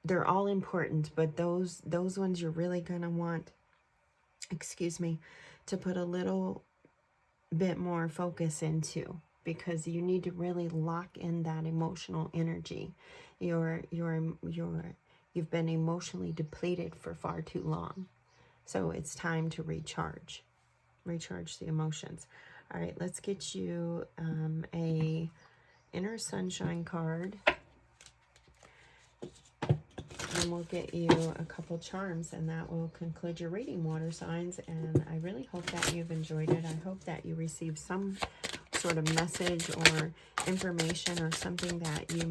they're all important, but those ones you're really gonna want, to put a little bit more focus into, because you need to really lock in that emotional energy. You've been emotionally depleted for far too long. So it's time to recharge the emotions. All right, let's get you a inner sunshine card. And we'll get you a couple charms, and that will conclude your reading, water signs. And I really hope that you've enjoyed it. I hope that you received some sort of message or information, or something that you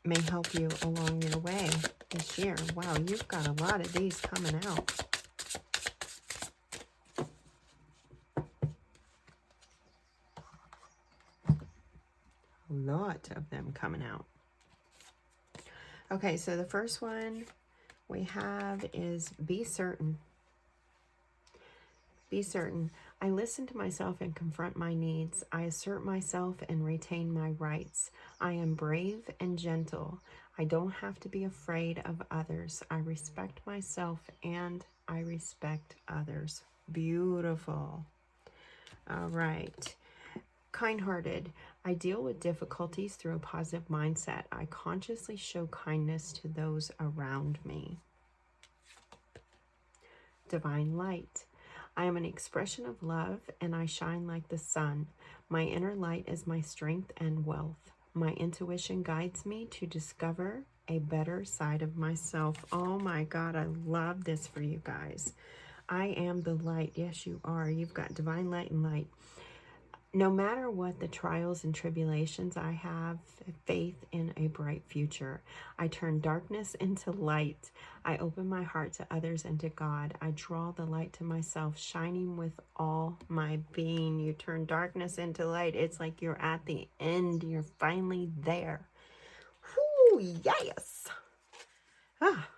may help you along your way this year. Wow, you've got a lot of these coming out. A lot of them coming out. Okay, so the first one we have is be certain. Be certain. I listen to myself and confront my needs. I assert myself and retain my rights. I am brave and gentle. I don't have to be afraid of others. I respect myself and I respect others. Beautiful. All right. Kind-hearted. I deal with difficulties through a positive mindset. I consciously show kindness to those around me. Divine light. I am an expression of love and I shine like the sun. My inner light is my strength and wealth. My intuition guides me to discover a better side of myself. Oh my God, I love this for you guys. I am the light. Yes, you are. You've got divine light and light. No matter what the trials and tribulations, I have faith in a bright future. I turn darkness into light. I open my heart to others and to God. I draw the light to myself, shining with all my being. You turn darkness into light. It's like you're at the end. You're finally there. Whoo, yes. Ah.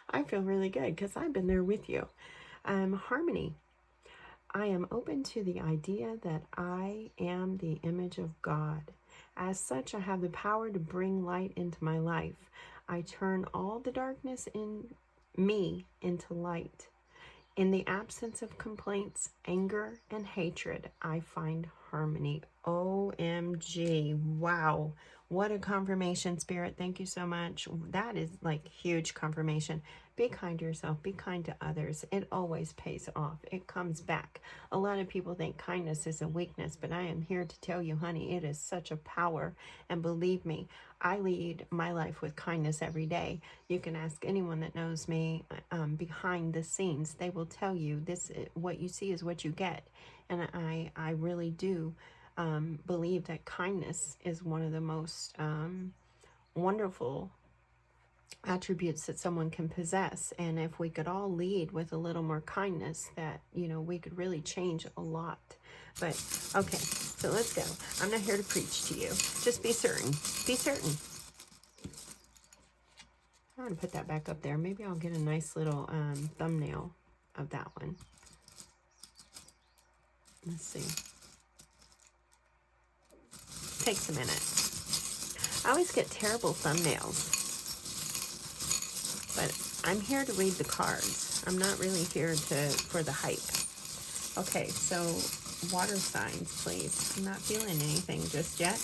I feel really good because I've been there with you. Harmony. I am open to the idea that I am the image of God. As such, I have the power to bring light into my life. I turn all the darkness in me into light. In the absence of complaints, anger, and hatred, I find harmony. OMG. Wow. What a confirmation, Spirit. Thank you so much. That is like huge confirmation. Be kind to yourself. Be kind to others. It always pays off. It comes back. A lot of people think kindness is a weakness, but I am here to tell you, honey, it is such a power. And believe me, I lead my life with kindness every day. You can ask anyone that knows me behind the scenes. They will tell you this. What you see is what you get. And I really do believe that kindness is one of the most wonderful attributes that someone can possess. And if we could all lead with a little more kindness, that, you know, we could really change a lot. But okay, so let's go. I'm not here to preach to you. Just be certain. Be certain. I'm going to put that back up there. Maybe I'll get a nice little thumbnail of that one. Let's see. Takes a minute. I always get terrible thumbnails. But I'm here to read the cards. I'm not really here for the hype. Okay, so water signs, please. I'm not feeling anything just yet.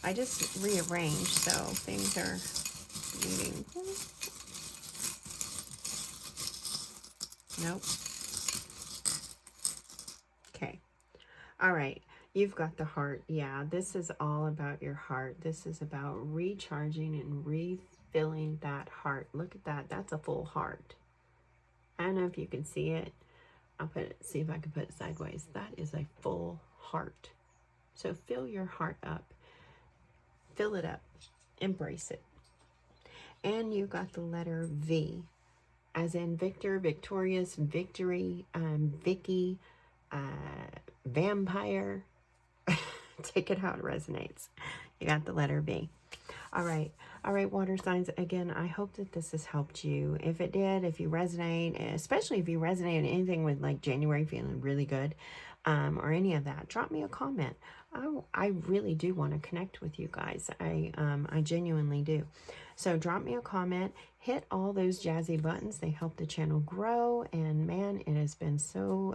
I just rearranged, so things are moving. Nope. Okay. All right. You've got the heart. Yeah, this is all about your heart. This is about recharging and refilling that heart. Look at that. That's a full heart. I don't know if you can see it. I'll put it, see if I can put it sideways. That is a full heart. So fill your heart up. Fill it up. Embrace it. And you got the letter V, as in Victor, victorious, victory, Vicky, vampire. Take it how it resonates. You got the letter V. All right, water signs. Again, I hope that this has helped you. If it did, if you resonate, especially if you resonate in anything with like January feeling really good, or any of that, drop me a comment. I really do want to connect with you guys. I genuinely do. So drop me a comment, hit all those jazzy buttons. They help the channel grow. And man, it has been so,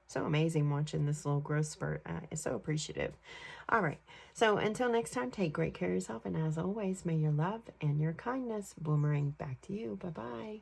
so amazing watching this little growth spurt. It's so appreciative. All right. So until next time, take great care of yourself. And as always, may your love and your kindness boomerang back to you. Bye-bye.